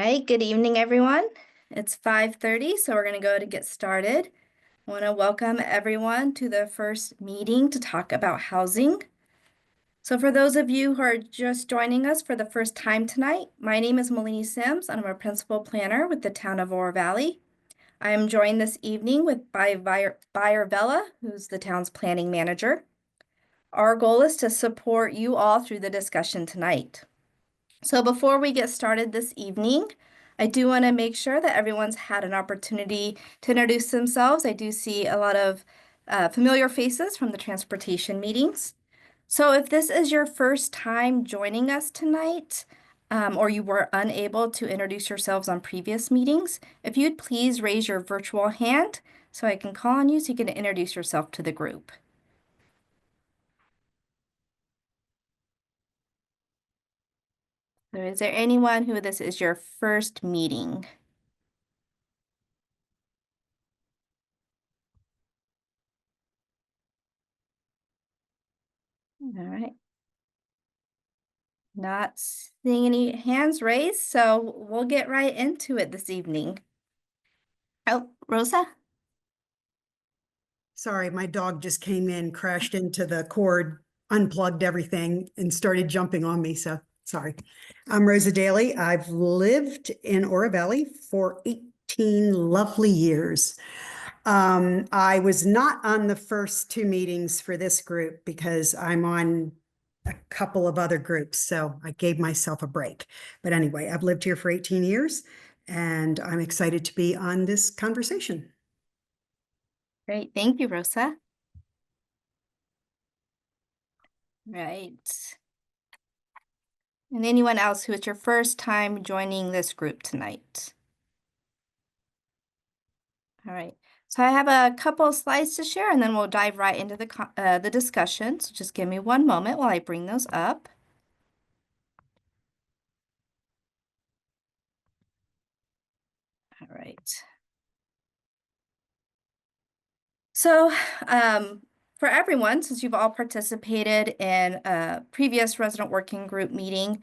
right, good evening, everyone. It's 5:30, so we're going to go to get started. I want to welcome everyone to the first meeting to talk about housing. So for those of you who are just joining us for the first time tonight, my name is Malini Sims, and I'm a principal planner with the town of Oro Valley. I am joined this evening by Bayer Vella, who's the town's planning manager. Our goal is to support you all through the discussion tonight. So before we get started this evening, I do want to make sure that everyone's had an opportunity to introduce themselves. I do see a lot of familiar faces from the transportation meetings. So if this is your first time joining us tonight, or you were unable to introduce yourselves on previous meetings, if you'd please raise your virtual hand so I can call on you so you can introduce yourself to the group. So is there anyone who this is your first meeting? All right. Not seeing any hands raised, so we'll get right into it this evening. Oh, Rosa? Sorry, my dog just came in, crashed into the cord, unplugged everything, and started jumping on me. So sorry. I'm Rosa Daly. I've lived in Oro Valley for 18 lovely years. I was not on the first two meetings for this group because I'm on a couple of other groups. So I gave myself a break. But anyway, I've lived here for 18 years and I'm excited to be on this conversation. Great, thank you, Rosa. Right. And anyone else who is your first time joining this group tonight? All right. So I have a couple of slides to share, and then we'll dive right into the discussion. So just give me one moment while I bring those up. All right. So for everyone, since you've all participated in a previous resident working group meeting,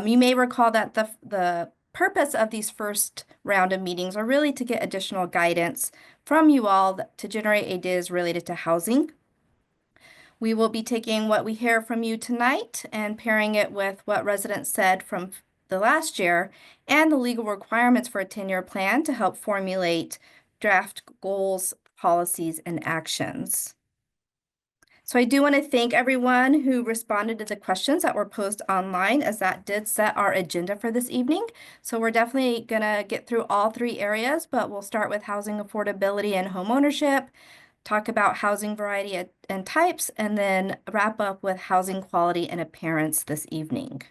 you may recall that the purpose of these first round of meetings are really to get additional guidance from you all to generate ideas related to housing. We will be taking what we hear from you tonight and pairing it with what residents said from the last year and the legal requirements for a 10-year plan to help formulate draft goals, policies, and actions. So I do want to thank everyone who responded to the questions that were posted online, as that did set our agenda for this evening. So we're definitely going to get through all three areas, but we'll start with housing affordability and home ownership, talk about housing variety and types, and then wrap up with housing quality and appearance this evening.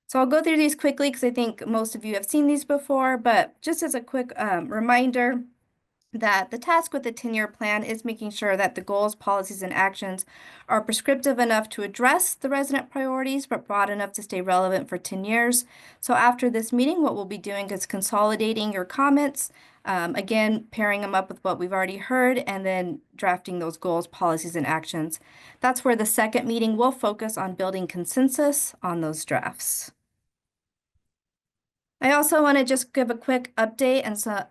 So I'll go through these quickly because I think most of you have seen these before, but just as a quick reminder, that the task with the 10-year plan is making sure that the goals, policies, and actions are prescriptive enough to address the resident priorities, but broad enough to stay relevant for 10 years. So after this meeting, what we'll be doing is consolidating your comments, again, pairing them up with what we've already heard, and then drafting those goals, policies, and actions. That's where the second meeting will focus on building consensus on those drafts. I also want to just give a quick update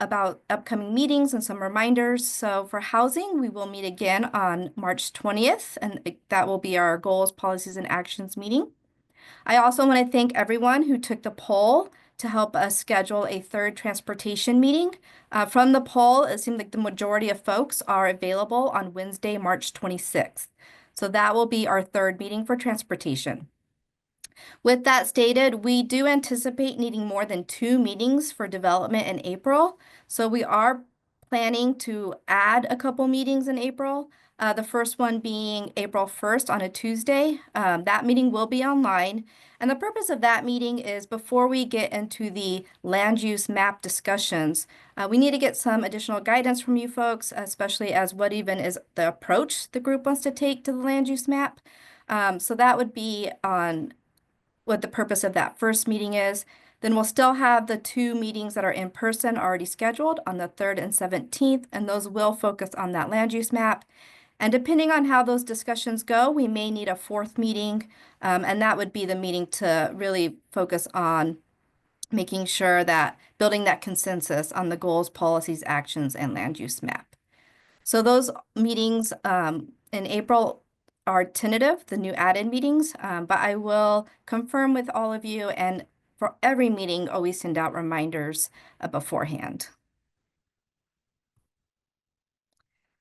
about upcoming meetings and some reminders. So for housing, we will meet again on March 20th, and that will be our goals, policies, and actions meeting. I also want to thank everyone who took the poll to help us schedule a third transportation meeting. From the poll, it seemed like the majority of folks are available on Wednesday, March 26th. So that will be our third meeting for transportation. With that stated, we do anticipate needing more than 2 meetings for development in April. So we are planning to add a couple meetings in April. The first one being April 1st on a Tuesday. That meeting will be online. And the purpose of that meeting is before we get into the land use map discussions, we need to get some additional guidance from you folks, especially as what even is the approach the group wants to take to the land use map. So that would be on what the purpose of that first meeting is. Then we'll still have the 2 meetings that are in person already scheduled on the 3rd and 17th, and those will focus on that land use map. And depending on how those discussions go, we may need a fourth meeting, and that would be the meeting to really focus on making sure that building that consensus on the goals, policies, actions, and land use map. So those meetings in April are tentative, the new add-in meetings, but I will confirm with all of you, and for every meeting, always send out reminders beforehand.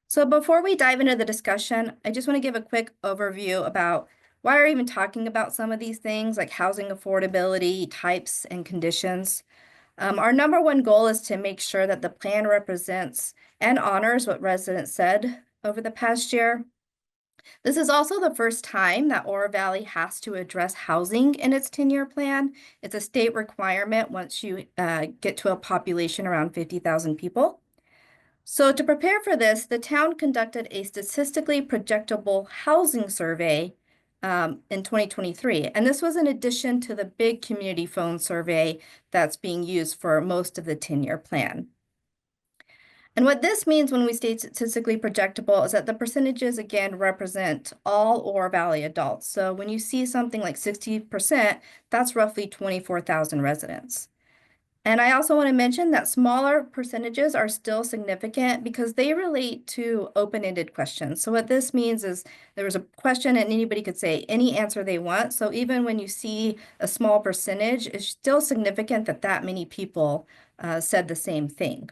So before we dive into the discussion, I just want to give a quick overview about why we're even talking about some of these things like housing affordability, types, and conditions. Our number one goal is to make sure that the plan represents and honors what residents said over the past year. This is also the first time that Oro Valley has to address housing in its 10-year plan. It's a state requirement once you get to a population around 50,000 people. So to prepare for this, the town conducted a statistically projectable housing survey in 2023. And this was in addition to the big community phone survey that's being used for most of the 10-year plan. And what this means when we state statistically projectable is that the percentages, again, represent all Oro Valley adults. So when you see something like 60%, that's roughly 24,000 residents. And I also want to mention that smaller percentages are still significant because they relate to open-ended questions. So what this means is there was a question and anybody could say any answer they want. So even when you see a small percentage, it's still significant that that many people said the same thing.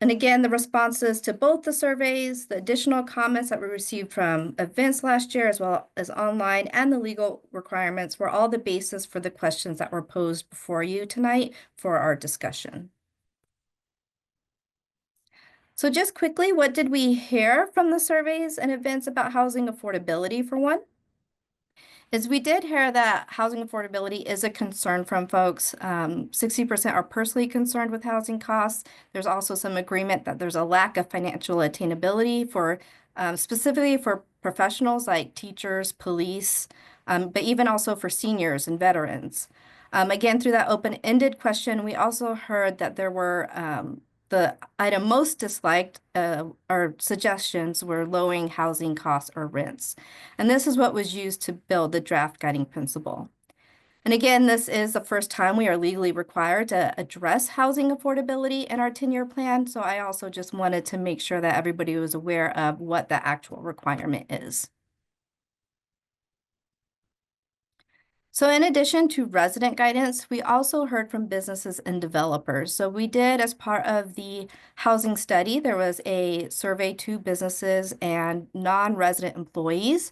And again, the responses to both the surveys, the additional comments that we received from events last year, as well as online, and the legal requirements were all the basis for the questions that were posed before you tonight for our discussion. So just quickly, what did we hear from the surveys and events about housing affordability for one? Is we did hear that housing affordability is a concern from folks. 60% are personally concerned with housing costs. There's also some agreement that there's a lack of financial attainability for specifically for professionals like teachers, police, but even also for seniors and veterans. Again, through that open-ended question, we also heard that there were the item most disliked or suggestions were lowering housing costs or rents. And this is what was used to build the draft guiding principle. And again, this is the first time we are legally required to address housing affordability in our 10-year plan. So I also just wanted to make sure that everybody was aware of what the actual requirement is. So in addition to resident guidance, we also heard from businesses and developers. So we did, as part of the housing study, there was a survey to businesses and non-resident employees.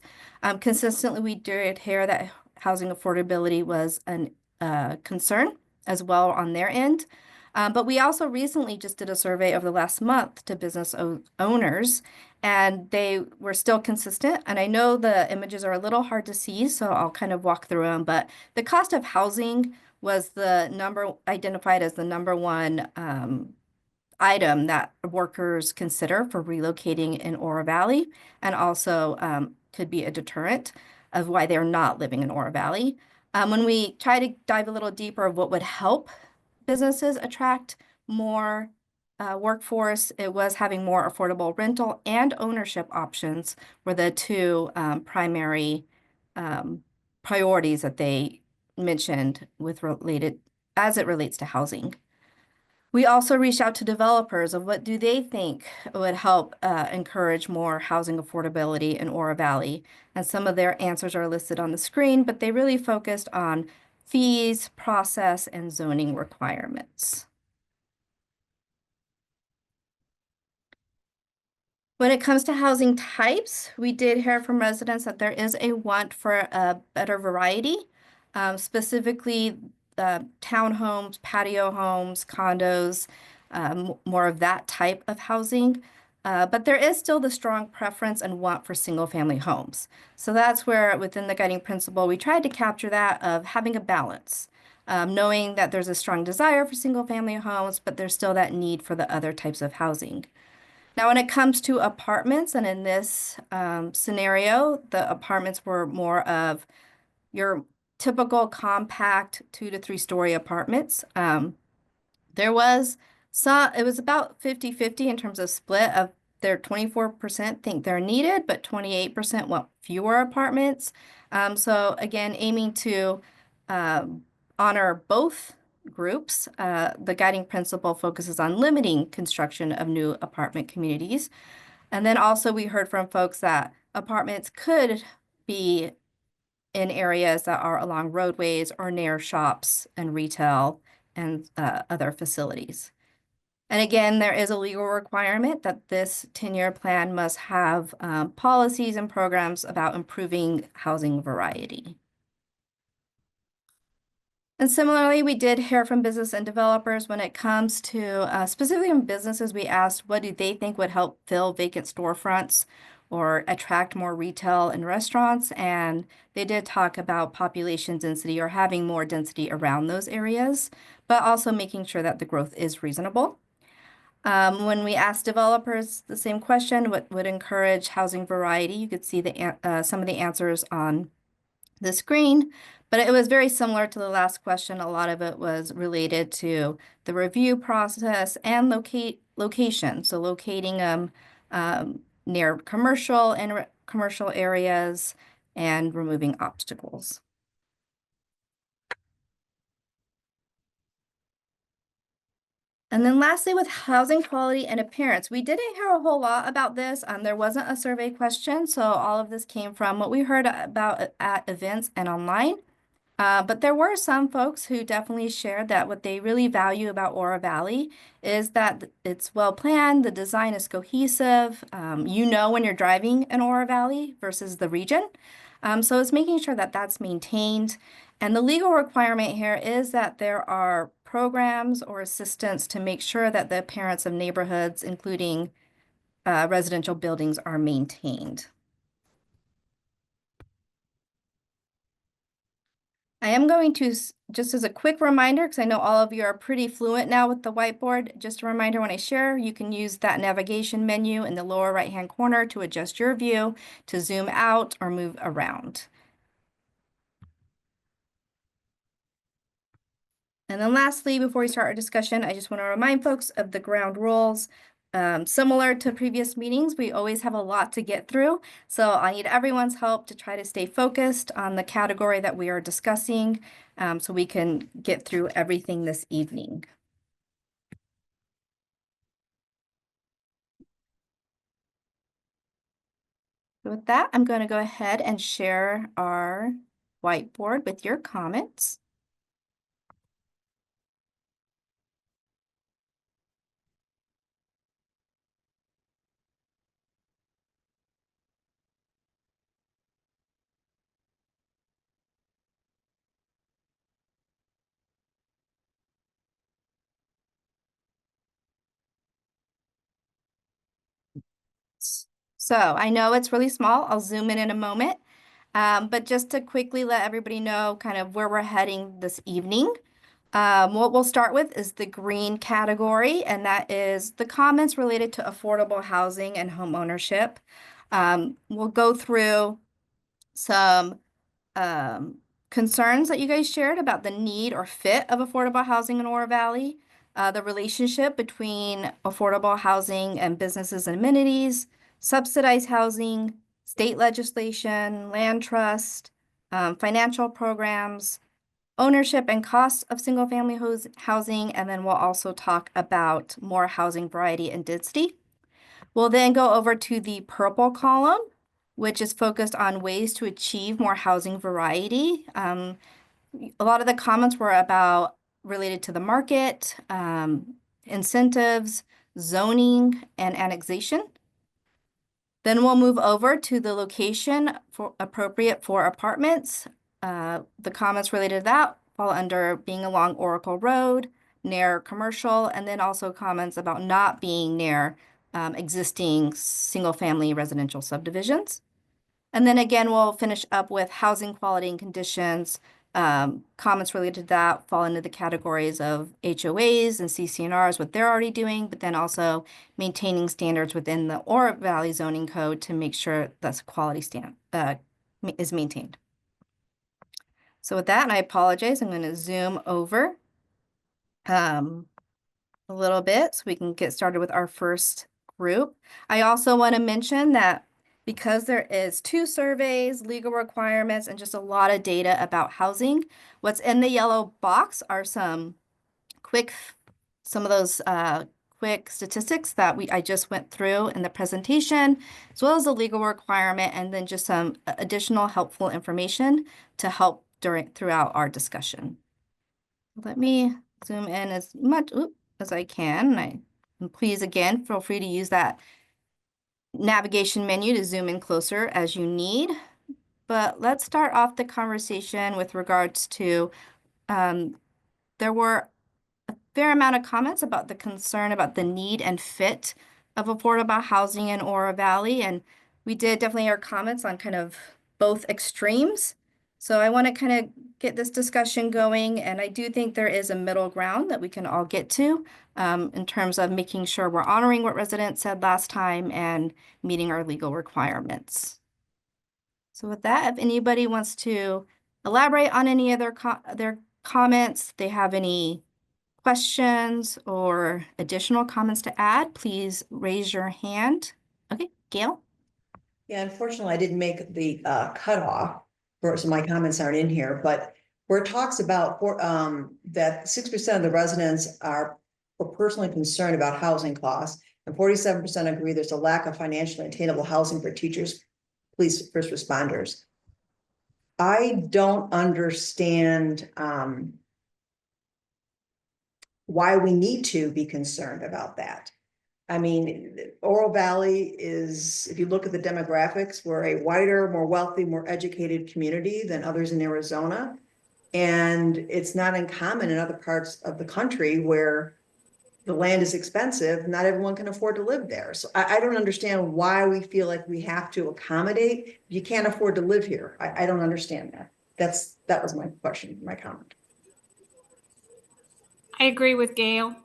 Consistently, we did hear that housing affordability was a concern as well on their end. But we also recently just did a survey over the last month to business owners, and they were still consistent. And I know the images are a little hard to see, so I'll kind of walk through them. But the cost of housing was the number identified as the number one item that workers consider for relocating in Oro Valley, and also could be a deterrent of why they're not living in Oro Valley. When we try to dive a little deeper of what would help businesses attract more workforce, it was having more affordable rental and ownership options were the two primary priorities that they mentioned with related as it relates to housing. We also reached out to developers of what do they think would help encourage more housing affordability in Oro Valley. And some of their answers are listed on the screen, but they really focused on fees, process, and zoning requirements. When it comes to housing types, we did hear from residents that there is a want for a better variety, specifically townhomes, patio homes, condos, more of that type of housing. But there is still the strong preference and want for single-family homes. So that's where, within the guiding principle, we tried to capture that of having a balance, knowing that there's a strong desire for single-family homes, but there's still that need for the other types of housing. Now, when it comes to apartments, and in this scenario, the apartments were more of your typical compact 2 to 3 story apartments. It was about 50-50 in terms of split of they're 24% think they're needed, but 28% want fewer apartments. So again, aiming to honor both groups, the guiding principle focuses on limiting construction of new apartment communities. And then also we heard from folks that apartments could be in areas that are along roadways or near shops and retail and other facilities. And again, there is a legal requirement that this 10-year plan must have policies and programs about improving housing variety. And similarly, we did hear from business and developers when it comes to specifically in businesses, we asked what do they think would help fill vacant storefronts or attract more retail and restaurants. And they did talk about population density or having more density around those areas, but also making sure that the growth is reasonable. When we asked developers the same question, what would encourage housing variety, you could see some of the answers on the screen, but it was very similar to the last question. A lot of it was related to the review process and location. So locating them near commercial and commercial areas and removing obstacles. And then lastly, with housing quality and appearance, we didn't hear a whole lot about this. There wasn't a survey question, so all of this came from what we heard about at events and online. But there were some folks who definitely shared that what they really value about Oro Valley is that it's well planned, the design is cohesive. You know when you're driving in Oro Valley versus the region. So it's making sure that that's maintained. And the legal requirement here is that there are programs or assistance to make sure that the appearance of neighborhoods, including residential buildings, are maintained. I am going to, just as a quick reminder, because I know all of you are pretty fluent now with the whiteboard, just a reminder when I share, you can use that navigation menu in the lower right-hand corner to adjust your view, to zoom out or move around. And then lastly, before we start our discussion, I just want to remind folks of the ground rules. Similar to previous meetings, we always have a lot to get through. So I need everyone's help to try to stay focused on the category that we are discussing so we can get through everything this evening. With that, I'm going to go ahead and share our whiteboard with your comments. So I know it's really small. I'll zoom in a moment. But just to quickly let everybody know kind of where we're heading this evening. What we'll start with is the green category, and that is the comments related to affordable housing and home ownership. We'll go through some concerns that you guys shared about the need or fit of affordable housing in Oro Valley, the relationship between affordable housing and businesses and amenities, subsidized housing, state legislation, land trust, financial programs, ownership and costs of single-family housing, and then we'll also talk about more housing variety and density. We'll then go over to the purple column, which is focused on ways to achieve more housing variety. A lot of the comments were about related to the market, incentives, zoning, and annexation. Then we'll move over to the location for appropriate for apartments. The comments related to that fall under being along Oracle Road, near commercial, and then also comments about not being near existing single-family residential subdivisions. And then again, we'll finish up with housing quality and conditions. Comments related to that fall into the categories of HOAs and CC&Rs, what they're already doing, but then also maintaining standards within the Oro Valley zoning code to make sure that quality is maintained. So with that, and I apologize, I'm going to zoom over a little bit so we can get started with our first group. I also want to mention that because there is 2 surveys, legal requirements, and just a lot of data about housing, what's in the yellow box are quick, some of those quick statistics that I just went through in the presentation, as well as the legal requirement, and then just some additional helpful information to help throughout our discussion. Let me zoom in as much as I can. And please, again, feel free to use that navigation menu to zoom in closer as you need. But let's start off the conversation with regards to there were a fair amount of comments about the concern about the need and fit of affordable housing in Oro Valley. And we did definitely hear comments on kind of both extremes. So I want to kind of get this discussion going. And I do think there is a middle ground that we can all get to in terms of making sure we're honoring what residents said last time and meeting our legal requirements. So with that, if anybody wants to elaborate on any of their comments, they have any questions or additional comments to add, please raise your hand. Okay, Gail? Yeah, unfortunately, I didn't make the cutoff, so my comments aren't in here, but where it talks about that 6% of the residents are personally concerned about housing costs, and 47% agree there's a lack of financially attainable housing for teachers, police, first responders. I don't understand why we need to be concerned about that. I mean, Oro Valley is, if you look at the demographics, we're a whiter, more wealthy, more educated community than others in Arizona. And it's not uncommon in other parts of the country where the land is expensive, not everyone can afford to live there. So I don't understand why we feel like we have to accommodate. You can't afford to live here. I don't understand that. That was my question, my comment. I agree with Gail.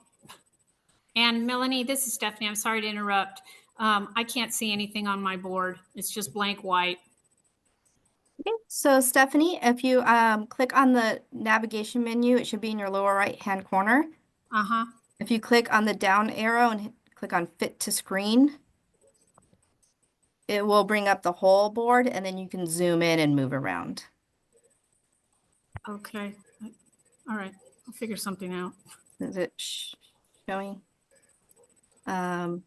And Melanie, this is Stephanie. I'm sorry to interrupt. I can't see anything on my board. It's just blank white. Okay, so Stephanie, if you click on the navigation menu, it should be in your lower right-hand corner. Uh-huh. If you click on the down arrow and click on Fit to Screen, it will bring up the whole board, and then you can zoom in and move around. Okay. All right. I'll figure something out. Is it showing? And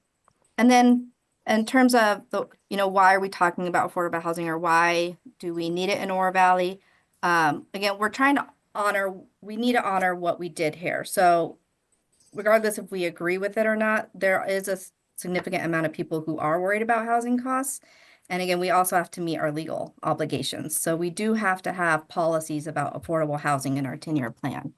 then in terms of why are we talking about affordable housing, or why do we need it in Oro Valley? Again, we're trying to we need to honor what we did here. So regardless if we agree with it or not, there is a significant amount of people who are worried about housing costs. And again, we also have to meet our legal obligations. So we do have to have policies about affordable housing in our 10-year plan.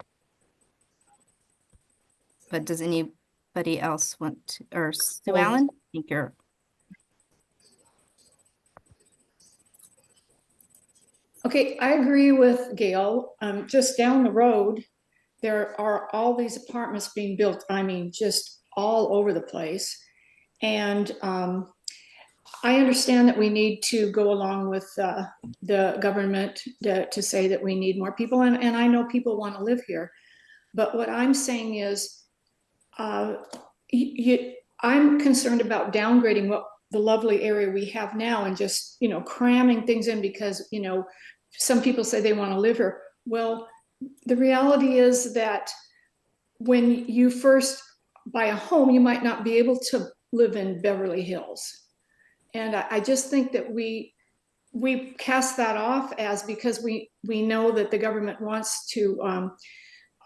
But does anybody else want to, or Sue Allen? I think you're. Okay, I agree with Gail. Just down the road, there are all these apartments being built. I mean, just all over the place. And I understand that we need to go along with the government to say that we need more people. And I know people want to live here. But what I'm saying is, I'm concerned about downgrading what the lovely area we have now and just, cramming things in because, some people say they want to live here. Well, the reality is that when you first buy a home, you might not be able to live in Beverly Hills. And I just think that we cast that off as because we know that the government wants to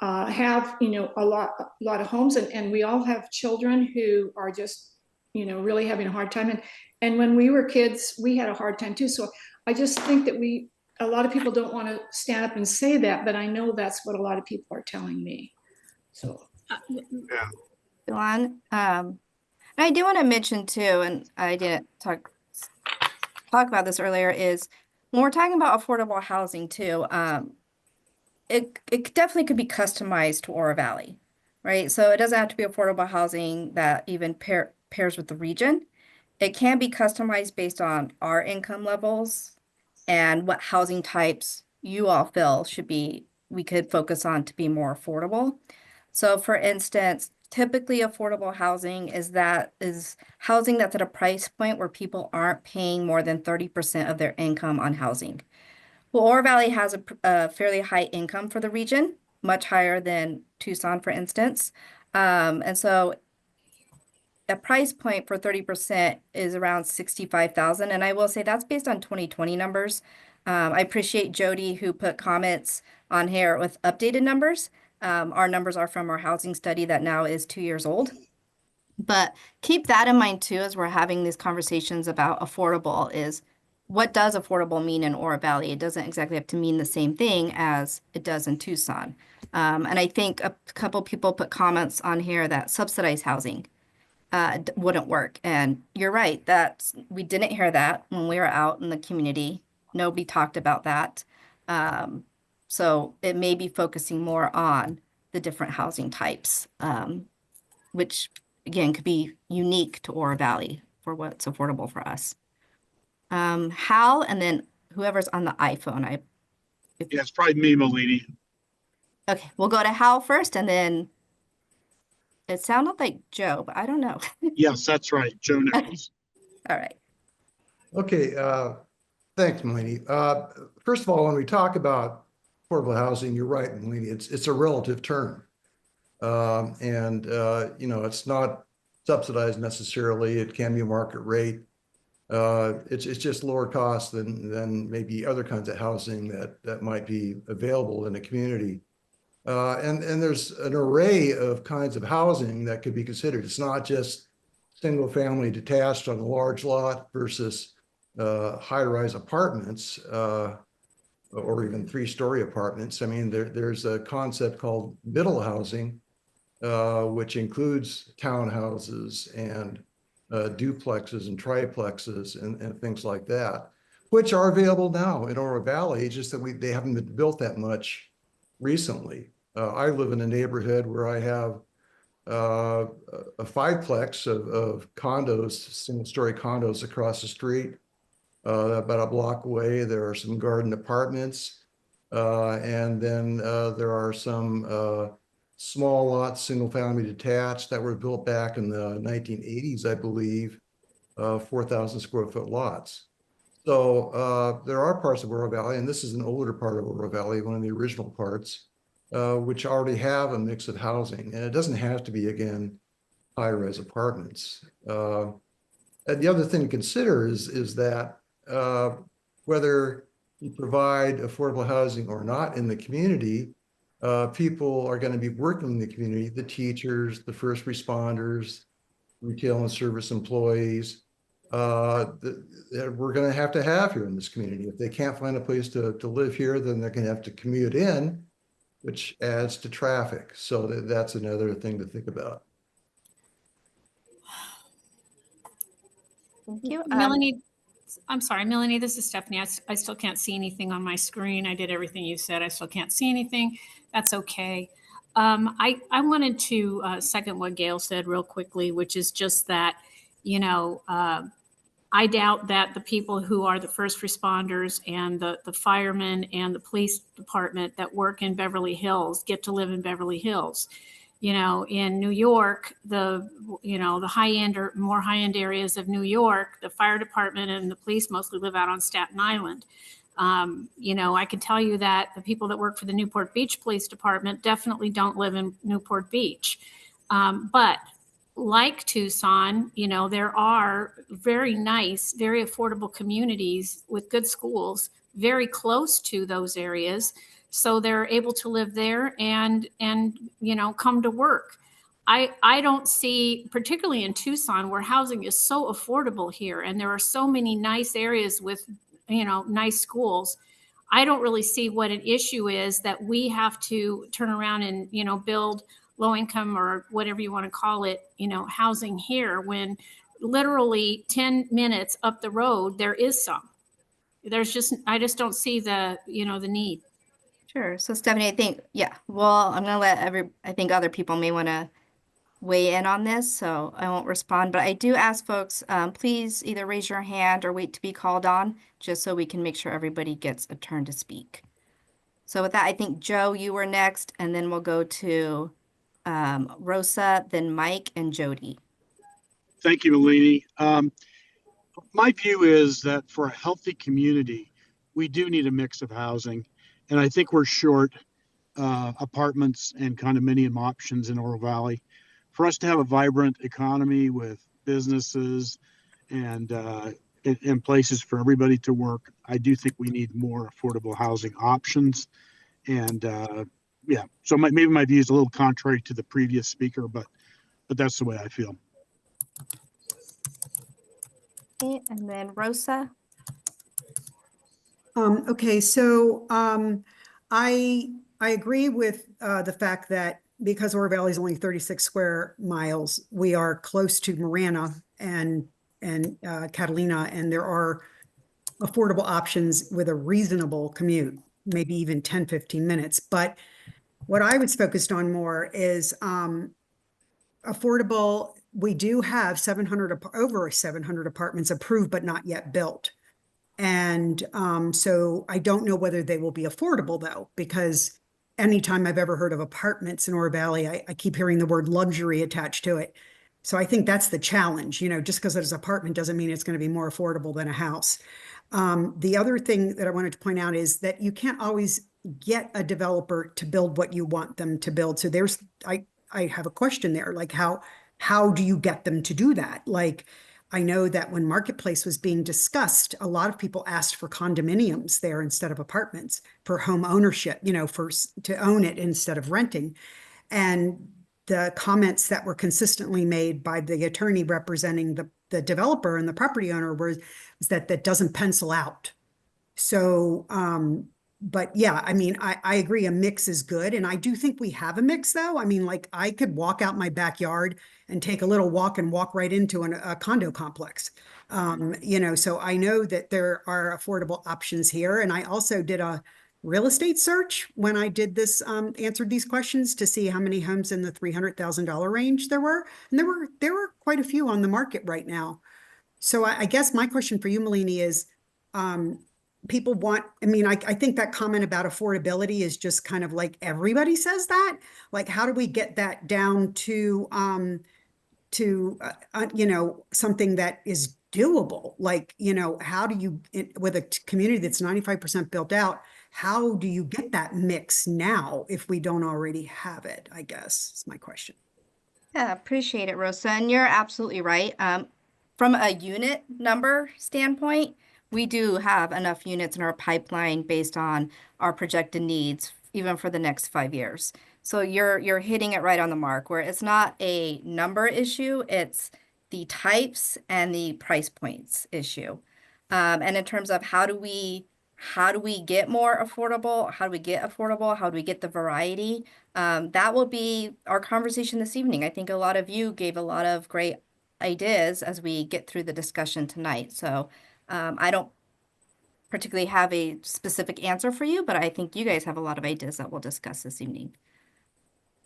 have a lot of homes, and we all have children who are just really having a hard time, and when we were kids we had a hard time too. So I just think that a lot of people don't want to stand up and say that, but I know that's what a lot of people are telling me. So yeah. Dawn, I do want to mention too, and I didn't talk about this earlier, is when we're talking about affordable housing too, it definitely could be customized to Oro Valley, right? So it doesn't have to be affordable housing that even pairs with the region. It can be customized based on our income levels and what housing types you all feel we could focus on to be more affordable. So for instance, typically affordable housing is housing that's at a price point where people aren't paying more than 30% of their income on housing. Well, Oro Valley has a fairly high income for the region, much higher than Tucson, for instance. And so a price point for 30% is around 65,000. And I will say that's based on 2020 numbers. I appreciate Jody who put comments on here with updated numbers. Our numbers are from our housing study that now is 2 years old. But keep that in mind too, as we're having these conversations about affordable, is what does affordable mean in Oro Valley? It doesn't exactly have to mean the same thing as it does in Tucson. And I think a couple people put comments on here that subsidized housing wouldn't work. And you're right, we didn't hear that when we were out in the community. Nobody talked about that. So it may be focusing more on the different housing types, which again could be unique to Oro Valley for what's affordable for us. Hal, and then whoever's on the iPhone. Yeah, it's probably me, Malini. Okay, we'll go to Hal first, and then it sounded like Joe, but I don't know. Yes, that's right. Joe Nichols. All right. Okay, thanks, Melanie. First of all, when we talk about affordable housing, you're right, Melanie, it's a relative term. It's not subsidized necessarily. It can be a market rate. It's just lower cost than maybe other kinds of housing that might be available in a community. And there's an array of kinds of housing that could be considered. It's not just single family detached on a large lot versus high-rise apartments or even 3-story apartments. I mean, there's a concept called middle housing, which includes townhouses and duplexes and triplexes and things like that, which are available now in Oro Valley, just that they haven't been built that much recently. I live in a neighborhood where I have a 5-plex of condos, single-story condos across the street. About a block away, there are some garden apartments. And then there are some small lots, single-family detached that were built back in the 1980s, I believe, 4,000 square foot lots. So there are parts of Oro Valley, and this is an older part of Oro Valley, one of the original parts, which already have a mix of housing. And it doesn't have to be, again, high-rise apartments. And the other thing to consider is that whether you provide affordable housing or not in the community, people are going to be working in the community, the teachers, the first responders, retail and service employees, that we're going to have here in this community. If they can't find a place to live here, then they're going to have to commute in, which adds to traffic. So that's another thing to think about. Thank you. Melanie, I'm sorry, Melanie, this is Stephanie. I still can't see anything on my screen. I did everything you said. I still can't see anything. That's okay. I wanted to second what Gail said real quickly, which is just that, I doubt that the people who are the first responders and the firemen and the police department that work in Beverly Hills get to live in Beverly Hills. In New York, the high-end or more high-end areas of New York, the fire department and the police mostly live out on Staten Island. I can tell you that the people that work for the Newport Beach Police Department definitely don't live in Newport Beach. But like Tucson, there are very nice, very affordable communities with good schools very close to those areas. So they're able to live there and come to work. I don't see, particularly in Tucson, where housing is so affordable here, and there are so many nice areas with, nice schools. I don't really see what an issue is that we have to turn around and, build low income or whatever you want to call it, housing here, when literally 10 minutes up the road, there is some. I just don't see the need. Sure. So Stephanie, I'm gonna let I think other people may want to weigh in on this, so I won't respond, but I do ask folks, please either raise your hand or wait to be called on, just so we can make sure everybody gets a turn to speak. So with that, I think Joe, you were next, and then we'll go to Rosa, then Mike and Jody. Thank you, Malini. My view is that for a healthy community, we do need a mix of housing. And I think we're short apartments and condominium options in Oro Valley. For us to have a vibrant economy with businesses and places for everybody to work, I do think we need more affordable housing options. And yeah, so maybe my view is a little contrary to the previous speaker, but that's the way I feel. Okay, and then Rosa. Okay, so I agree with the fact that because Oro Valley is only 36 square miles, we are close to Marana and Catalina, and there are affordable options with a reasonable commute, maybe even 10, 15 minutes. But what I was focused on more is affordable. We do have 700, over 700 apartments approved, but not yet built. And so I don't know whether they will be affordable though, because anytime I've ever heard of apartments in Oro Valley, I keep hearing the word luxury attached to it. So I think that's the challenge, you know, just because it's an apartment doesn't mean it's going to be more affordable than a house. The other thing that I wanted to point out is that you can't always get a developer to build what you want them to build. So there's, I have a question there, like how do you get them to do that? Like, I know that when Marketplace was being discussed, a lot of people asked for condominiums there instead of apartments for home ownership, you know, to own it instead of renting. And the comments that were consistently made by the attorney representing the developer and the property owner was that doesn't pencil out. So, but yeah, I mean, I agree a mix is good. And I do think we have a mix though. I mean, like I could walk out my backyard and take a little walk and walk right into a condo complex. You know, so I know that there are affordable options here. And I also did a real estate search when I did this, answered these questions to see how many homes in the $300,000 range there were. And there were quite a few on the market right now. So I guess my question for you, Malini, is, people want, I mean, I think that comment about affordability is just kind of like everybody says that. Like, how do we get that down to you know, something that is doable? Like, you know, how do you, with a community that's 95% built out, how do you get that mix now if we don't already have it? I guess is my question. Yeah, appreciate it, Rosa. And you're absolutely right. From a unit number standpoint, we do have enough units in our pipeline based on our projected needs, even for the next 5 years. So you're hitting it right on the mark, where it's not a number issue, it's the types and the price points issue. And in terms of how do we get more affordable? How do we get affordable? How do we get the variety? That will be our conversation this evening. I think a lot of you gave a lot of great ideas as we get through the discussion tonight. So I don't particularly have a specific answer for you, but I think you guys have a lot of ideas that we'll discuss this evening.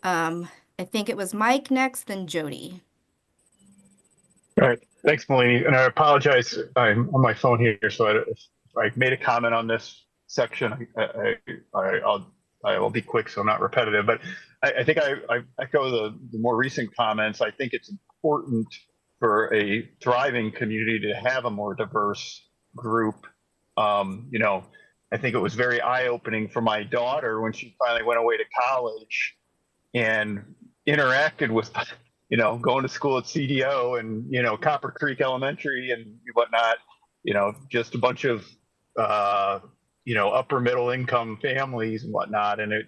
I think it was Mike next, then Jody. All right, thanks, Malini. And I apologize, I'm on my phone here, so if I made a comment on this section, I will be quick, so I'm not repetitive. But I think I echo the more recent comments. I think it's important for a thriving community to have a more diverse group. You know, I think it was very eye-opening for my daughter when she finally went away to college and interacted with, you know, going to school at CDO and, you know, Copper Creek Elementary and whatnot, you know, just a bunch of, you know, upper middle income families and whatnot. And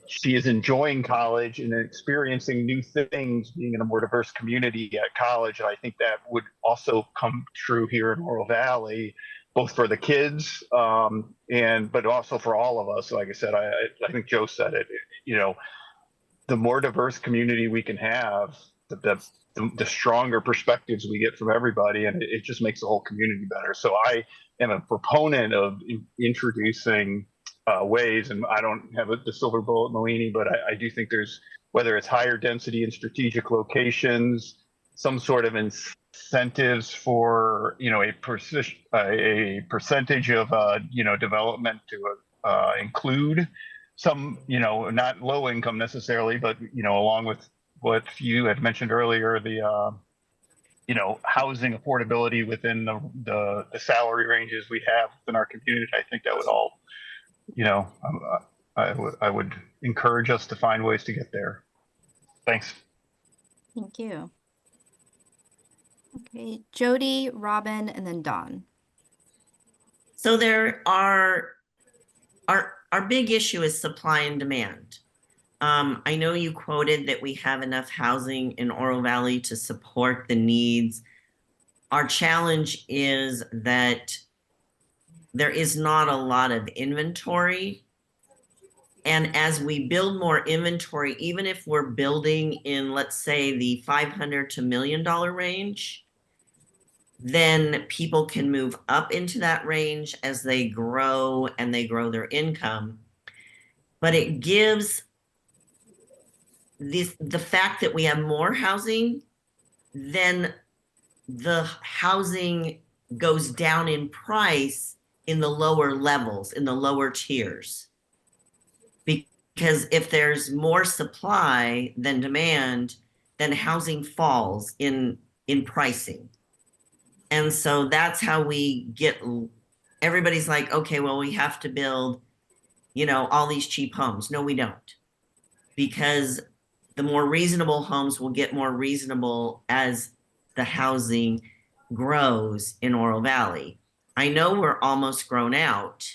she is enjoying college and experiencing new things, being in a more diverse community at college. And I think that would also come true here in Oro Valley, both for the kids, but also for all of us. Like I said, I think Joe said it, you know, the more diverse community we can have, the stronger perspectives we get from everybody, and it just makes the whole community better. So I am a proponent of introducing ways, and I don't have the silver bullet, Malini, but I do think there's, whether it's higher density in strategic locations, some sort of incentives for, you know, a percentage of, you know, development to include some, not low income necessarily, but, along with what you had mentioned earlier, the, housing affordability within the salary ranges we have within our community, I think that would all, I would encourage us to find ways to get there. Thanks. Thank you. Okay, Jody, Robin, and then Dawn. So there are, our big issue is supply and demand. I know you quoted that we have enough housing in Oro Valley to support the needs. Our challenge is that there is not a lot of inventory. And as we build more inventory, even if we're building in, let's say, the $500 to $1 million range, then people can move up into that range as they grow and they grow their income. But it gives the fact that we have more housing, then the housing goes down in price in the lower levels, in the lower tiers. Because if there's more supply than demand, then housing falls in pricing. And so that's how we get, everybody's like, okay, well, we have to build, all these cheap homes. No, we don't. Because the more reasonable homes will get more reasonable as the housing grows in Oro Valley. I know we're almost grown out,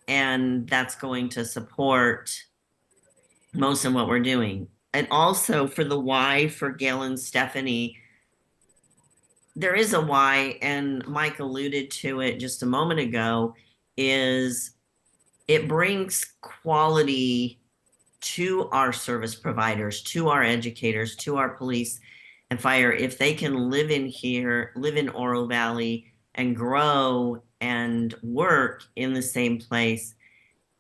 and that's going to support most of what we're doing. And also for the why for Gail and Stephanie, there is a why, and Mike alluded to it just a moment ago, is it brings quality to our service providers, to our educators, to our police and fire. If they can live in here, live in Oro Valley and grow and work in the same place,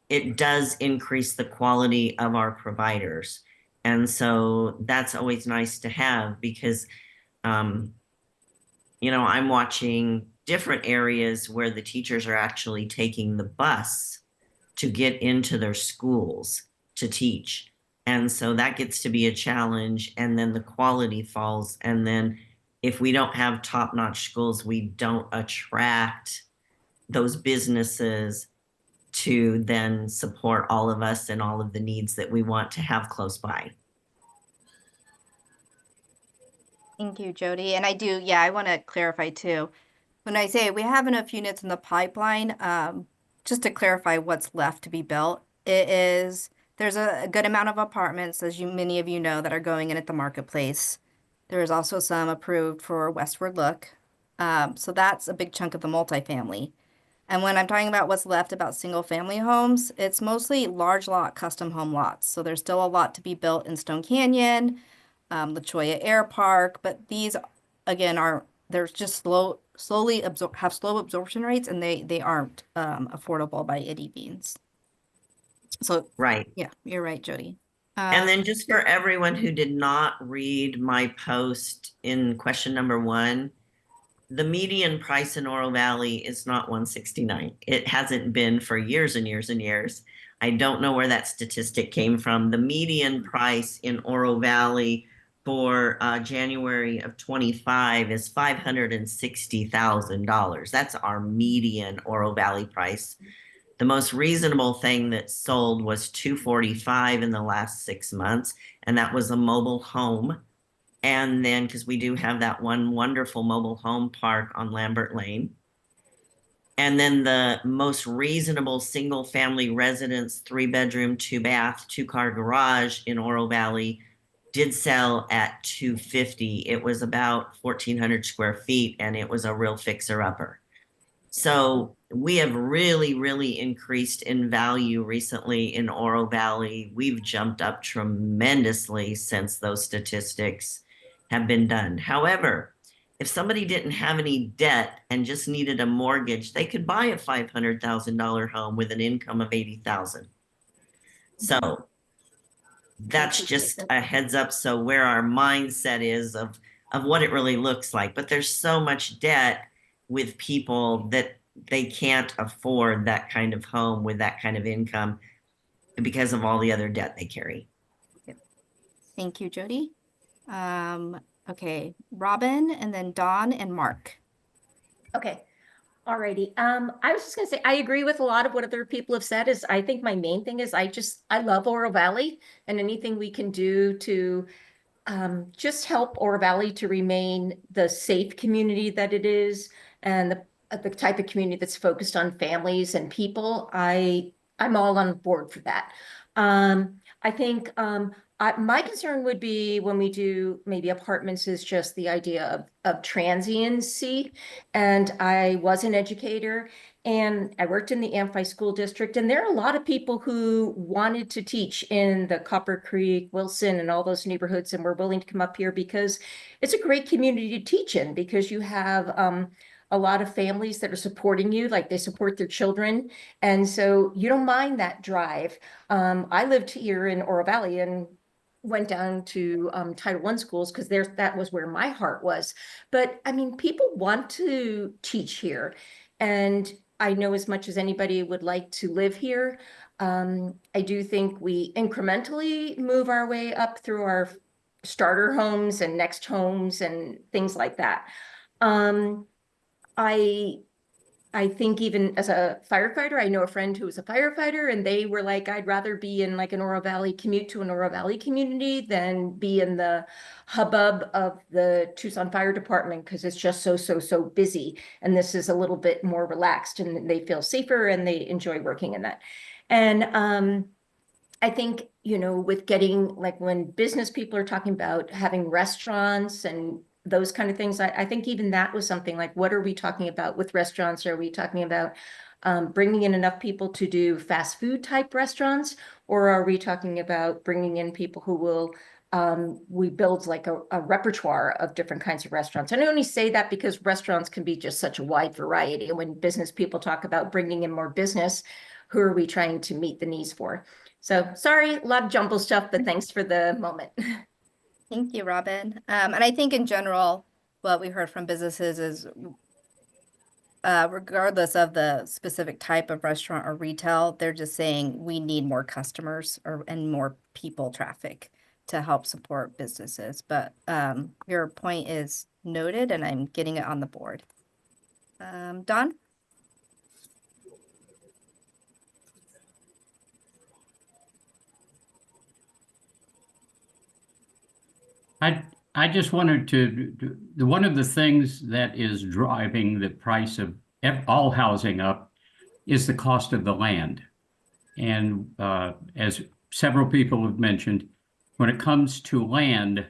it does increase the quality of our providers. And so that's always nice to have because, I'm watching different areas where the teachers are actually taking the bus to get into their schools to teach. And so that gets to be a challenge. And then the quality falls. And then if we don't have top-notch schools, we don't attract those businesses to then support all of us and all of the needs that we want to have close by. Thank you, Jody. And I want to clarify too. When I say we have enough units in the pipeline, just to clarify what's left to be built, there's a good amount of apartments, as many of you know, that are going in at the marketplace. There is also some approved for Westward Look. So that's a big chunk of the multifamily. And when I'm talking about what's left about single family homes, it's mostly large lot custom home lots. So there's still a lot to be built in Stone Canyon, La Cholla Air Park, but these again they're just slow absorption rates, and they aren't affordable by any means. So Right. yeah, you're right, Jody. And then just for everyone who did not read my post in question number 1, the median price in Oro Valley is not $169. It hasn't been for years and years and years. I don't know where that statistic came from. The median price in Oro Valley for January of 25 is $560,000. That's our median Oro Valley price. The most reasonable thing that sold was $245 in the last 6 months, and that was a mobile home. And then, because we do have that one wonderful mobile home park on Lambert Lane. And then the most reasonable single family residence, 3-bedroom, 2-bath, 2-car garage in Oro Valley did sell at $250. It was about 1,400 square feet, and it was a real fixer-upper. So we have really, really increased in value recently in Oro Valley. We've jumped up tremendously since those statistics have been done. However, if somebody didn't have any debt and just needed a mortgage, they could buy a $500,000 home with an income of $80,000. So that's just a heads up. So where our mindset is of what it really looks like. But there's so much debt with people that they can't afford that kind of home with that kind of income. because of all the other debt they carry. Thank you, Jody. Okay, Robin, and then Dawn and Mark. Okay. Alrighty. I was just gonna say, I agree with a lot of what other people have said. Is I think my main thing is I love Oro Valley, and anything we can do to just help Oro Valley to remain the safe community that it is, and the type of community that's focused on families and people. I'm all on board for that. I think my concern would be when we do maybe apartments is just the idea of transiency. And I was an educator and I worked in the Amphi School District, and there are a lot of people who wanted to teach in the Copper Creek, Wilson, and all those neighborhoods, and were willing to come up here because it's a great community to teach in, because you have a lot of families that are supporting you, like they support their children. And so you don't mind that drive. I lived here in Oro Valley and went down to Title I schools because that was where my heart was. But I mean, people want to teach here. And I know as much as anybody would like to live here, I do think we incrementally move our way up through our starter homes and next homes and things like that. I think even as a firefighter, I know a friend who was a firefighter, and they were like, I'd rather be in like an Oro Valley, commute to an Oro Valley community than be in the hubbub of the Tucson Fire Department, because it's just so busy. And this is a little bit more relaxed, and they feel safer and they enjoy working in that. And I think, you know, with getting, like, when business people are talking about having restaurants and those kind of things, I think even that was something like, what are we talking about with restaurants? Are we talking about bringing in enough people to do fast food type restaurants? Or are we talking about bringing in people who will, we build like a repertoire of different kinds of restaurants? And I only say that because restaurants can be just such a wide variety. And when business people talk about bringing in more business, who are we trying to meet the needs for? So sorry, a lot of jumble stuff, but thanks for the moment. Thank you, Robin. And I think in general, what we heard from businesses is regardless of the specific type of restaurant or retail, they're just saying we need more customers and more people traffic to help support businesses. But your point is noted, and I'm getting it on the board. Dawn? I just wanted to, one of the things that is driving the price of all housing up is the cost of the land. And as several people have mentioned, when it comes to land,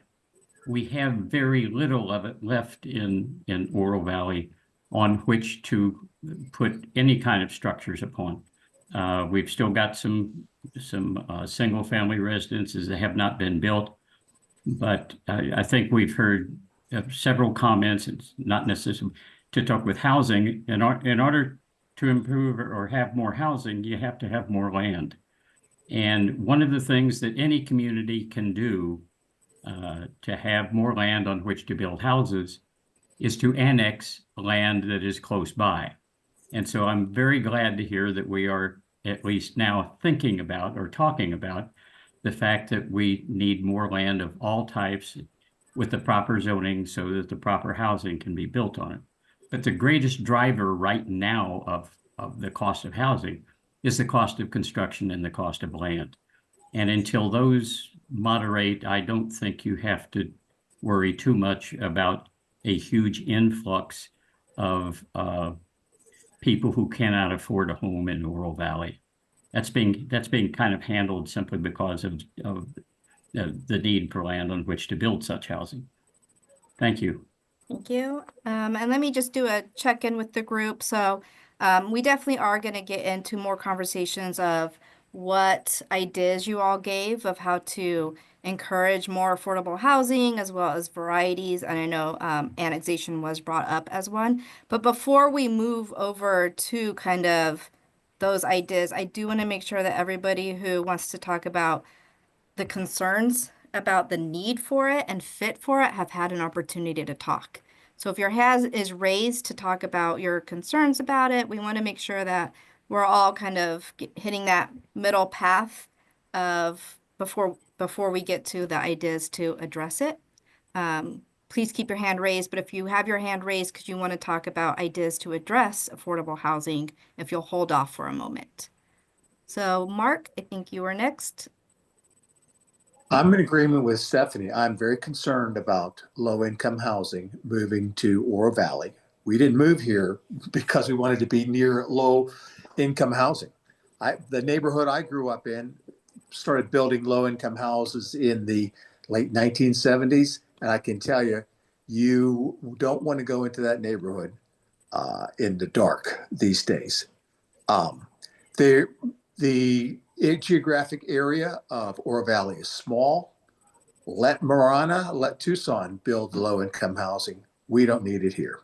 we have very little of it left in Oro Valley on which to put any kind of structures upon. We've still got some single family residences that have not been built. But I think we've heard several comments, it's not necessarily to talk with housing. In order to improve or have more housing, you have to have more land. And one of the things that any community can do to have more land on which to build houses is to annex land that is close by. And so I'm very glad to hear that we are at least now thinking about or talking about the fact that we need more land of all types with the proper zoning so that the proper housing can be built on it. But the greatest driver right now of the cost of housing is the cost of construction and the cost of land. And until those moderate, I don't think you have to worry too much about a huge influx of people who cannot afford a home in Oro Valley. That's being kind of handled simply because of the need for land on which to build such housing. Thank you. Thank you. And let me just do a check-in with the group. So we definitely are going to get into more conversations of what ideas you all gave of how to encourage more affordable housing as well as varieties. And I know annexation was brought up as one. But before we move over to kind of those ideas, I do want to make sure that everybody who wants to talk about the concerns about the need for it and fit for it have had an opportunity to talk. So if your hand is raised to talk about your concerns about it, we want to make sure that we're all kind of hitting that middle path of before we get to the ideas to address it. Please keep your hand raised, but if you have your hand raised because you want to talk about ideas to address affordable housing, if you'll hold off for a moment. So Mark, I think you are next. I'm in agreement with Stephanie. I'm very concerned about low-income housing moving to Oro Valley. We didn't move here because we wanted to be near low-income housing. The neighborhood I grew up in started building low-income houses in the late 1970s, and I can tell you, you don't want to go into that neighborhood in the dark these days. The geographic area of Oro Valley is small. Let Marana, let Tucson build low-income housing. We don't need it here.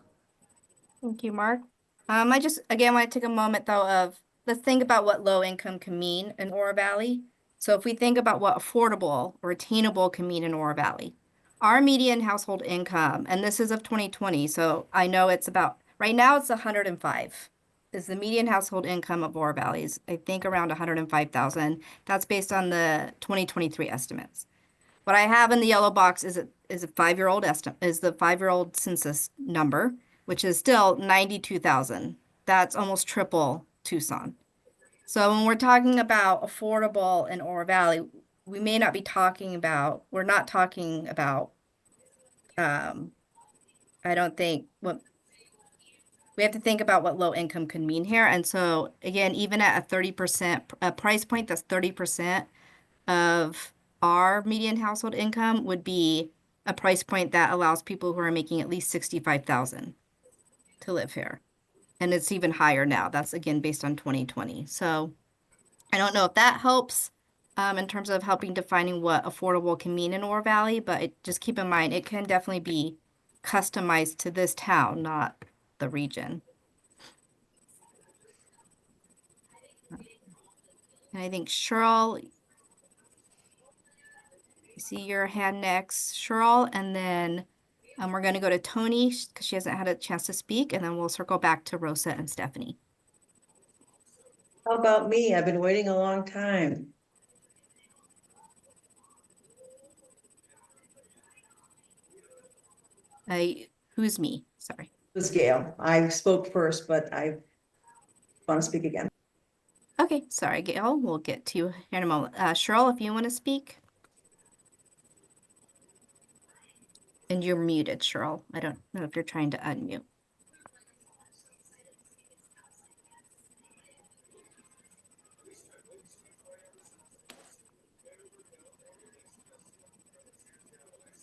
Thank you, Mark. I just, again, want to take a moment though of, let's think about what low income can mean in Oro Valley. So if we think about what affordable or attainable can mean in Oro Valley, our median household income, and this is of 2020, so I know it's about, right now it's 105, is the median household income of Oro Valley is, I think, around 105,000. That's based on the 2023 estimates. What I have in the yellow box is a 5-year-old estimate, is the 5-year-old census number, which is still 92,000. That's almost triple Tucson. So when we're talking about affordable in Oro Valley, we may not be talking about, we're not talking about, I don't think, what we have to think about what low income could mean here. And so again, even at a 30% price point, that's 30% of our median household income would be a price point that allows people who are making at least 65,000 to live here. And it's even higher now. That's again based on 2020. So I don't know if that helps in terms of helping defining what affordable can mean in Oro Valley, but just keep in mind, it can definitely be customized to this town, not the region. And I think Cheryl, you see your hand next, Cheryl, and then we're going to go to Tony because she hasn't had a chance to speak, and then we'll circle back to Rosa and Stephanie. How about me? I've been waiting a long time. Who's me? Sorry. It was Gail. I spoke first, but I want to speak again. Okay, sorry, Gail. We'll get to you here in a moment. Cheryl, if you want to speak. And you're muted, Cheryl. I don't know if you're trying to unmute.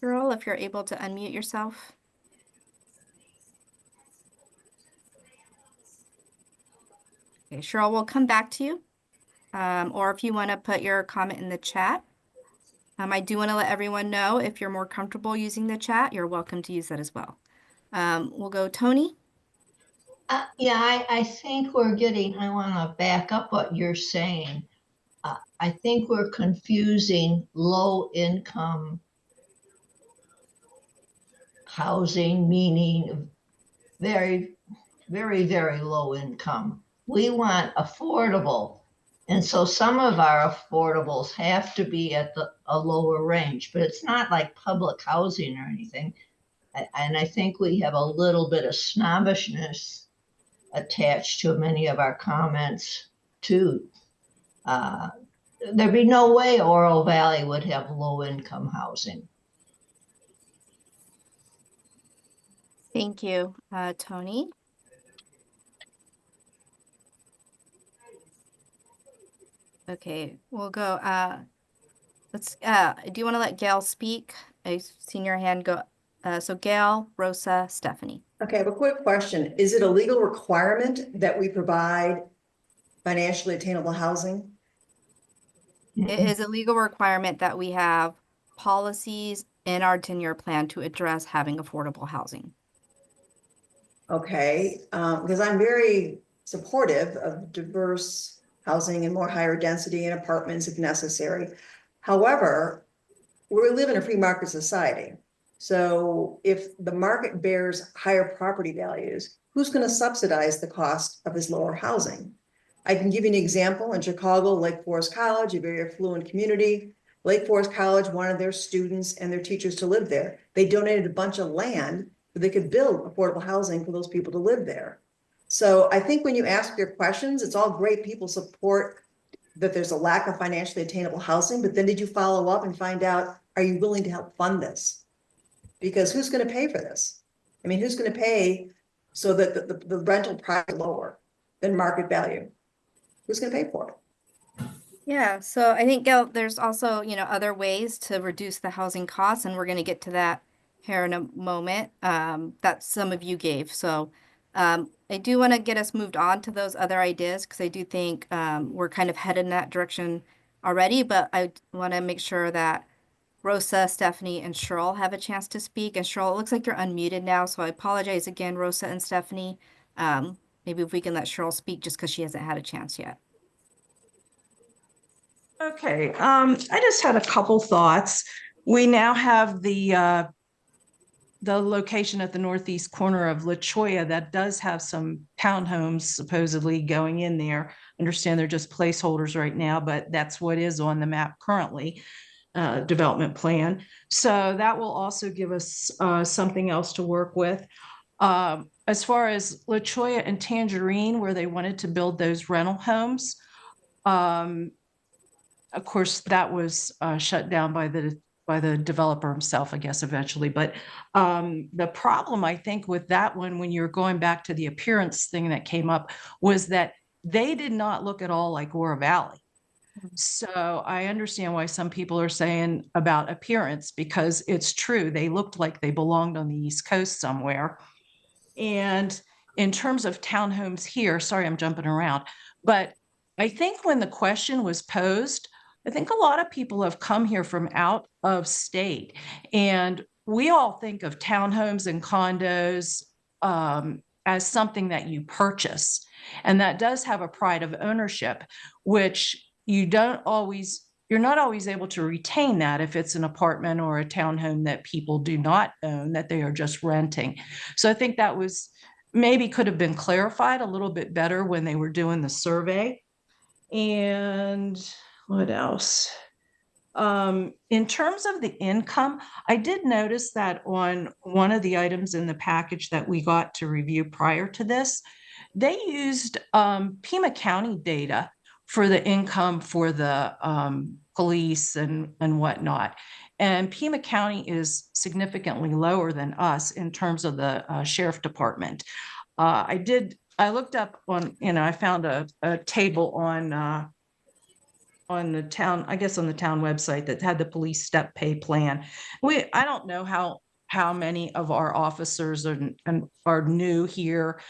Cheryl, if you're able to unmute yourself. Okay, Cheryl, we'll come back to you. Or if you want to put your comment in the chat. I do want to let everyone know if you're more comfortable using the chat, you're welcome to use that as well. We'll go Tony. Yeah, I think we're getting, I want to back up what you're saying. I think we're confusing low income housing, meaning very, very, very low income. We want affordable. And so some of our affordables have to be at a lower range, but it's not like public housing or anything. And I think we have a little bit of snobbishness attached to many of our comments too. There'd be no way Oro Valley would have low income housing. Thank you, Tony. Okay, we'll go. Do you want to let Gail speak? I've seen your hand go. So Gail, Rosa, Stephanie. Okay, I have a quick question. Is it a legal requirement that we provide financially attainable housing? It is a legal requirement that we have policies in our 10-year plan to address having affordable housing. Okay, because I'm very supportive of diverse housing and more higher density and apartments if necessary. However, we live in a free market society. So if the market bears higher property values, who's going to subsidize the cost of this lower housing? I can give you an example. In Chicago, Lake Forest College, a very affluent community. Lake Forest College wanted their students and their teachers to live there. They donated a bunch of land so they could build affordable housing for those people to live there. So I think when you ask your questions, it's all great. People support that there's a lack of financially attainable housing, but then did you follow up and find out, are you willing to help fund this? Because who's going to pay for this? I mean, who's going to pay so that the rental price is lower than market value? Who's going to pay for it? Yeah, so I think, Gail, there's also, other ways to reduce the housing costs, and we're going to get to that here in a moment, that some of you gave. So I do want to get us moved on to those other ideas because I do think we're kind of headed in that direction already, but I want to make sure that Rosa, Stephanie, and Cheryl have a chance to speak. And Cheryl, it looks like you're unmuted now, so I apologize again, Rosa and Stephanie. Maybe if we can let Cheryl speak just because she hasn't had a chance yet. Okay, I just had a couple thoughts. We now have the location at the northeast corner of La Cholla that does have some townhomes supposedly going in there. Understand they're just placeholders right now, but that's what is on the map currently, development plan. So that will also give us something else to work with. As far as La Cholla and Tangerine, where they wanted to build those rental homes, of course, that was shut down by the developer himself, I guess, eventually. But the problem, I think, with that one, when you're going back to the appearance thing that came up, was that they did not look at all like Oro Valley. So I understand why some people are saying about appearance, because it's true. They looked like they belonged on the East Coast somewhere. And in terms of townhomes here, sorry, I'm jumping around, but I think when the question was posed, I think a lot of people have come here from out of state, and we all think of townhomes and condos as something that you purchase. And that does have a pride of ownership, which you're not always able to retain that if it's an apartment or a townhome that people do not own, that they are just renting. So I think that was maybe could have been clarified a little bit better when they were doing the survey. And what else? In terms of the income, I did notice that on one of the items in the package that we got to review prior to this, they used Pima County data for the income for the police and whatnot. And Pima County is significantly lower than us in terms of the sheriff department. I looked up on, I found a table on the town, I guess on the town website that had the police step pay plan. I don't know how many of our officers are new here,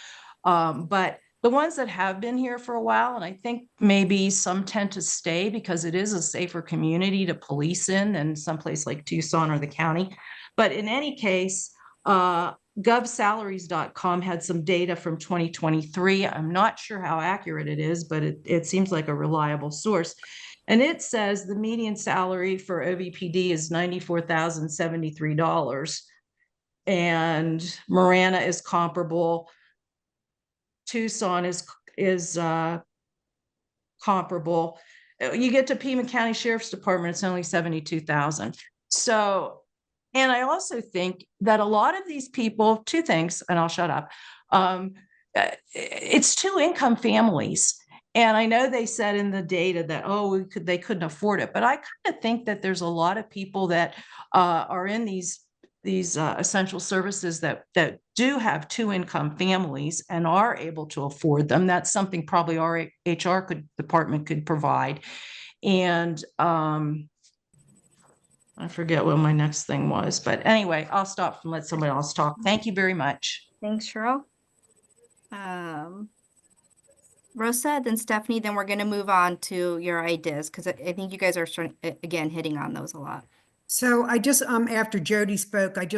but the ones that have been here for a while, and I think maybe some tend to stay because it is a safer community to police in than someplace like Tucson or the county. But in any case, govsalaries.com had some data from 2023. I'm not sure how accurate it is, but it seems like a reliable source. And it says the median salary for OVPD is $94,073. And Marana is comparable. Tucson is comparable. You get to Pima County Sheriff's Department, it's only 72,000. So, and I also think that a lot of these people, two things, and I'll shut up. It's two income families. And I know they said in the data that, they couldn't afford it, but I kind of think that there's a lot of people that are in these essential services that do have two income families and are able to afford them. That's something probably our HR department could provide. And I forget what my next thing was, but anyway, I'll stop and let somebody else talk. Thank you very much. Thanks, Cheryl. Rosa, then Stephanie, then we're going to move on to your ideas because I think you guys are again hitting on those a lot. So I just, after Jody spoke, I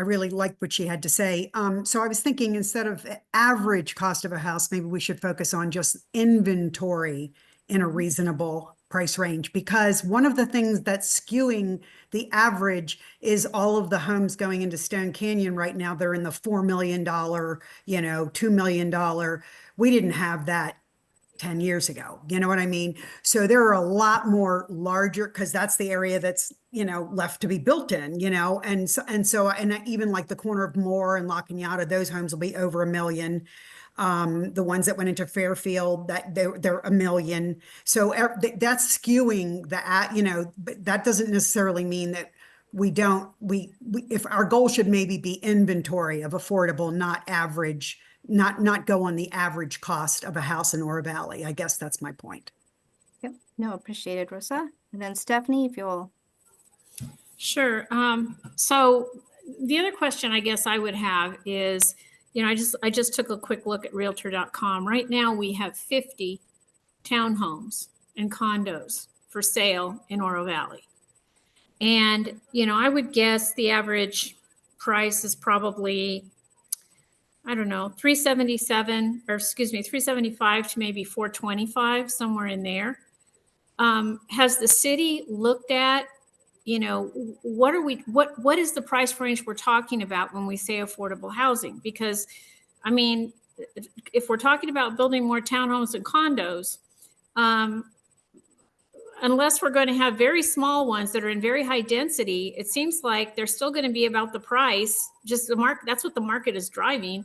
really liked what she had to say. So I was thinking instead of average cost of a house, maybe we should focus on just inventory in a reasonable price range, because one of the things that's skewing the average is all of the homes going into Stone Canyon right now. They're in the $4 million, $2 million. We didn't have that 10 years ago. You know what I mean? So there are a lot more larger, because that's the area that's, you know, left to be built in, you know, and even like the corner of Moore and La Cañada, those homes will be over 1 million. The ones that went into Fairfield, that they're 1 million. So that's skewing you know, but that doesn't necessarily mean that we don't, if our goal should maybe be inventory of affordable, not average, not go on the average cost of a house in Oro Valley. I guess that's my point. Yep. No, appreciated, Rosa. And then Stephanie, if you'll. Sure. So the other question I guess I would have is, you know, I just took a quick look at realtor.com. Right now we have 50 townhomes and condos for sale in Oro Valley. And, you know, I would guess the average price is probably, I don't know, 375 to maybe 425, somewhere in there. Has the city looked at, you know, what is the price range we're talking about when we say affordable housing? Because, I mean, if we're talking about building more townhomes and condos, unless we're going to have very small ones that are in very high density, it seems like they're still going to be about the price, just the market. That's what the market is driving,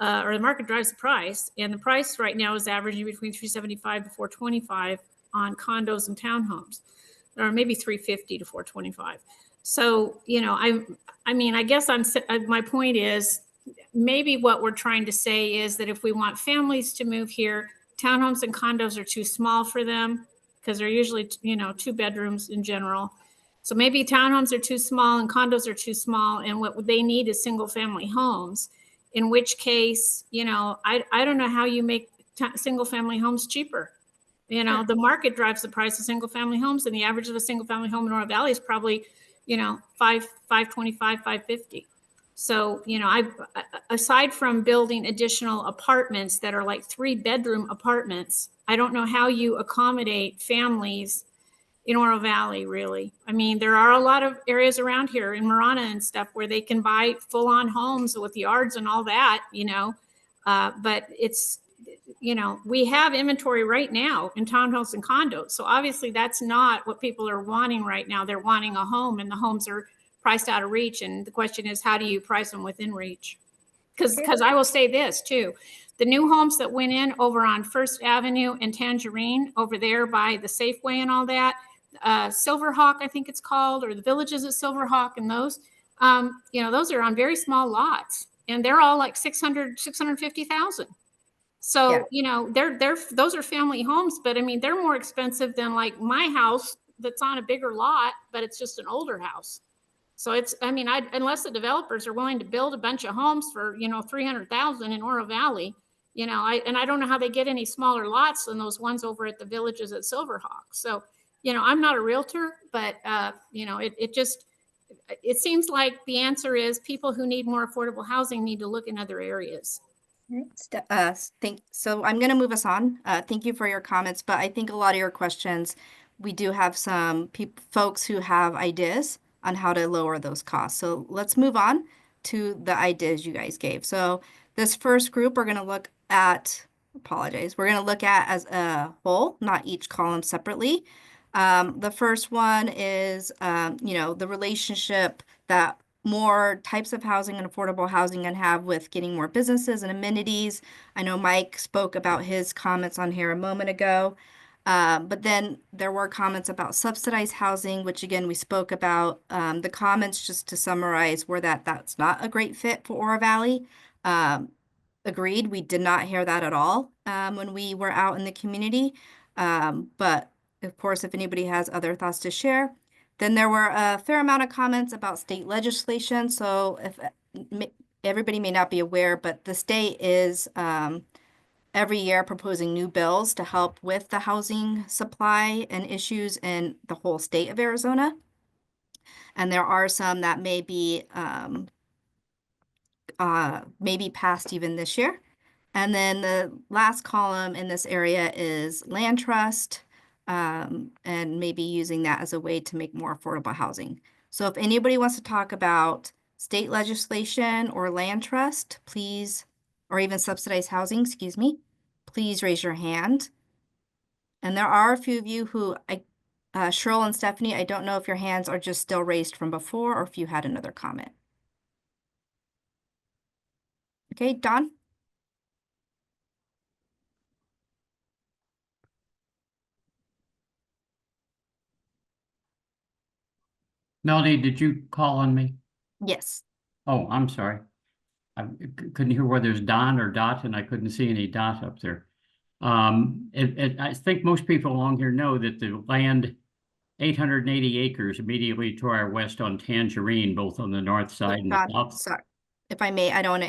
or the market drives the price. And the price right now is averaging between 375 to 425 on condos and townhomes, or maybe 350 to 425. So, you know, I mean, I guess my point is maybe what we're trying to say is that if we want families to move here, townhomes and condos are too small for them, because they're usually, you know, 2 bedrooms in general. So maybe townhomes are too small and condos are too small, and what they need is single family homes, in which case, you know, I don't know how you make single family homes cheaper. You know, the market drives the price of single family homes, and the average of a single family home in Oro Valley is probably, you know, $525, $550. So, you know, aside from building additional apartments that are like 3-bedroom apartments, I don't know how you accommodate families in Oro Valley, really. I mean, there are a lot of areas around here in Marana and stuff where they can buy full-on homes with yards and all that, you know, but it's, you know, we have inventory right now in townhomes and condos. So obviously that's not what people are wanting right now. They're wanting a home, and the homes are priced out of reach. And the question is, how do you price them within reach? Because I will say this too. The new homes that went in over on First Avenue and Tangerine over there by the Safeway and all that, Silverhawk, I think it's called, or the Villages at Silverhawk, and those, you know, those are on very small lots, and they're all like 650,000. So, yeah, you know, those are family homes, but I mean, they're more expensive than like my house that's on a bigger lot, but it's just an older house. So it's, I mean, unless the developers are willing to build a bunch of homes for, you know, 300,000 in Oro Valley, you know, I don't know how they get any smaller lots than those ones over at the Villages at Silverhawk. So, you know, I'm not a realtor, but, you know, it seems like the answer is people who need more affordable housing need to look in other areas. So I'm going to move us on. Thank you for your comments, but I think a lot of your questions, we do have some folks who have ideas on how to lower those costs. So let's move on to the ideas you guys gave. So this first group, we're going to look at, we're going to look at as a whole, not each column separately. The first one is, you know, the relationship that more types of housing and affordable housing can have with getting more businesses and amenities. I know Mike spoke about his comments on here a moment ago. But then there were comments about subsidized housing, which again, we spoke about. The comments, just to summarize, were that that's not a great fit for Oro Valley. Agreed, we did not hear that at all when we were out in the community. But of course, if anybody has other thoughts to share. Then there were a fair amount of comments about state legislation. So if everybody may not be aware, but the state is every year proposing new bills to help with the housing supply and issues in the whole state of Arizona. And there are some that may be passed even this year. And then the last column in this area is land trust, and maybe using that as a way to make more affordable housing. So if anybody wants to talk about state legislation or land trust, please, or even subsidized housing, excuse me, please raise your hand. And there are a few of you who, Cheryl and Stephanie, I don't know if your hands are just still raised from before or if you had another comment. Okay, Don? Melanie, did you call on me? Yes. Oh, I'm sorry. I couldn't hear whether it's Don or Dot, and I couldn't see any dot up there. I think most people along here know that the land, 880 acres immediately to our west on Tangerine, both on the north side and the Don, south. sorry. If I may, I don't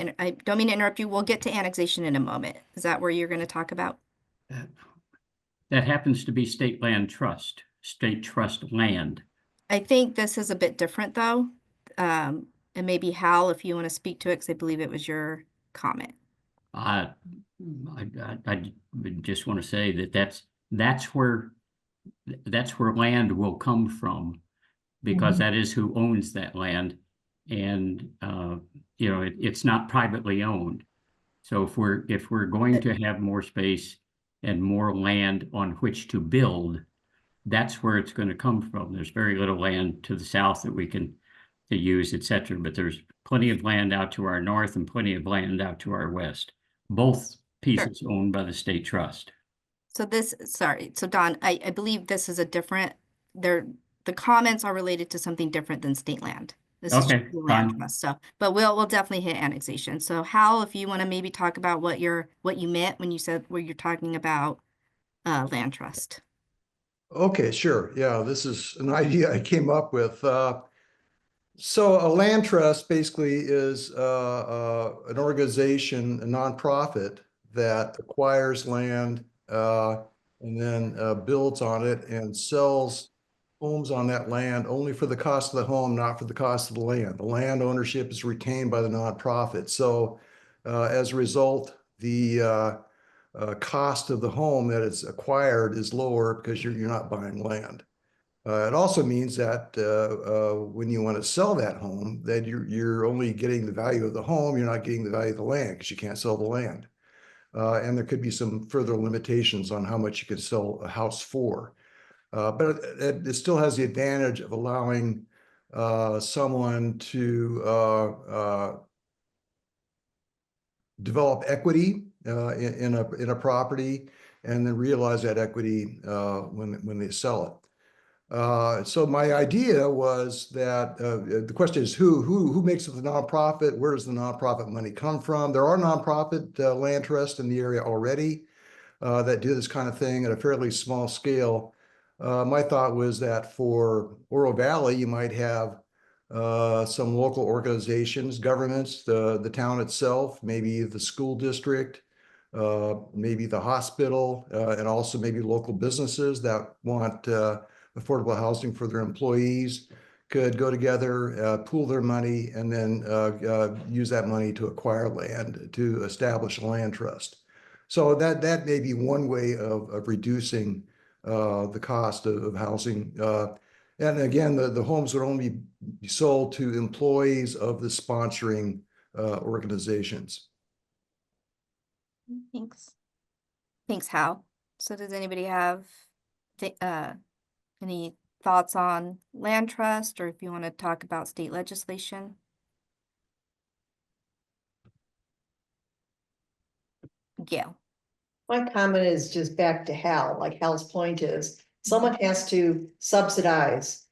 mean to interrupt you. We'll get to annexation in a moment. Is that where you're going to talk about? That happens to be state land trust, state trust land. I think this is a bit different though. And maybe Hal, if you want to speak to it, because I believe it was your comment. I just want to say that that's where land will come from, because that is who owns that land, and you know, it's not privately owned. So if we're going to have more space and more land on which to build, that's where it's going to come from. There's very little land to the south that we can use, etc. But there's plenty of land out to our north and plenty of land out to our west. Both pieces owned by the state trust. So so Don, I believe this is a different, the comments are related to something different than state land. This is Okay, just the land fine. trust stuff, but we'll definitely hit annexation. So Hal, if you want to maybe talk about what you meant when you said where you're talking about land trust. Okay, sure. Yeah, this is an idea I came up with. So a land trust basically is an organization, a nonprofit that acquires land and then builds on it and sells homes on that land only for the cost of the home, not for the cost of the land. The land ownership is retained by the nonprofit. So as a result, the cost of the home that it's acquired is lower because you're not buying land. It also means that when you want to sell that home, that you're only getting the value of the home, you're not getting the value of the land because you can't sell the land. And there could be some further limitations on how much you can sell a house for. But it still has the advantage of allowing someone to develop equity in a property and then realize that equity when they sell it. So my idea was that the question is who makes up the nonprofit? Where does the nonprofit money come from? There are nonprofit land trusts in the area already that do this kind of thing at a fairly small scale. My thought was that for Oro Valley, you might have some local organizations, governments, the town itself, maybe the school district, maybe the hospital, and also maybe local businesses that want affordable housing for their employees could go together, pool their money, and then use that money to acquire land, to establish a land trust. So that may be one way of reducing the cost of housing. And again, the homes would only be sold to employees of the sponsoring organizations. Thanks. Thanks, Hal. So does anybody have any thoughts on land trust, or if you want to talk about state legislation? Gail. My comment is just back to Hal, like Hal's point is, someone has to subsidize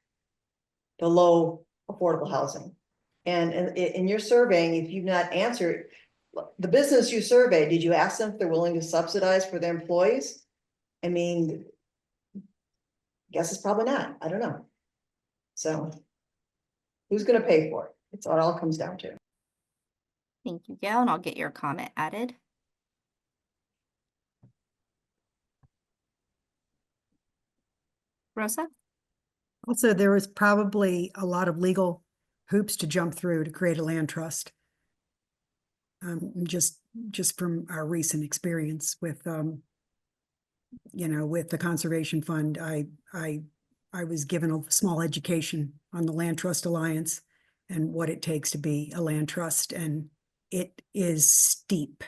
the low affordable housing. And in your surveying, if you've not answered, the business you surveyed, did you ask them if they're willing to subsidize for their employees? I mean, guess it's probably not. I don't know. So who's going to pay for it? It's what it all comes down to. Thank you, Gail, and I'll get your comment added. Rosa? Also, there was probably a lot of legal hoops to jump through to create a land trust. Just from our recent experience with, with the Conservation Fund, I was given a small education on the Land Trust Alliance and what it takes to be a land trust, and it is steep.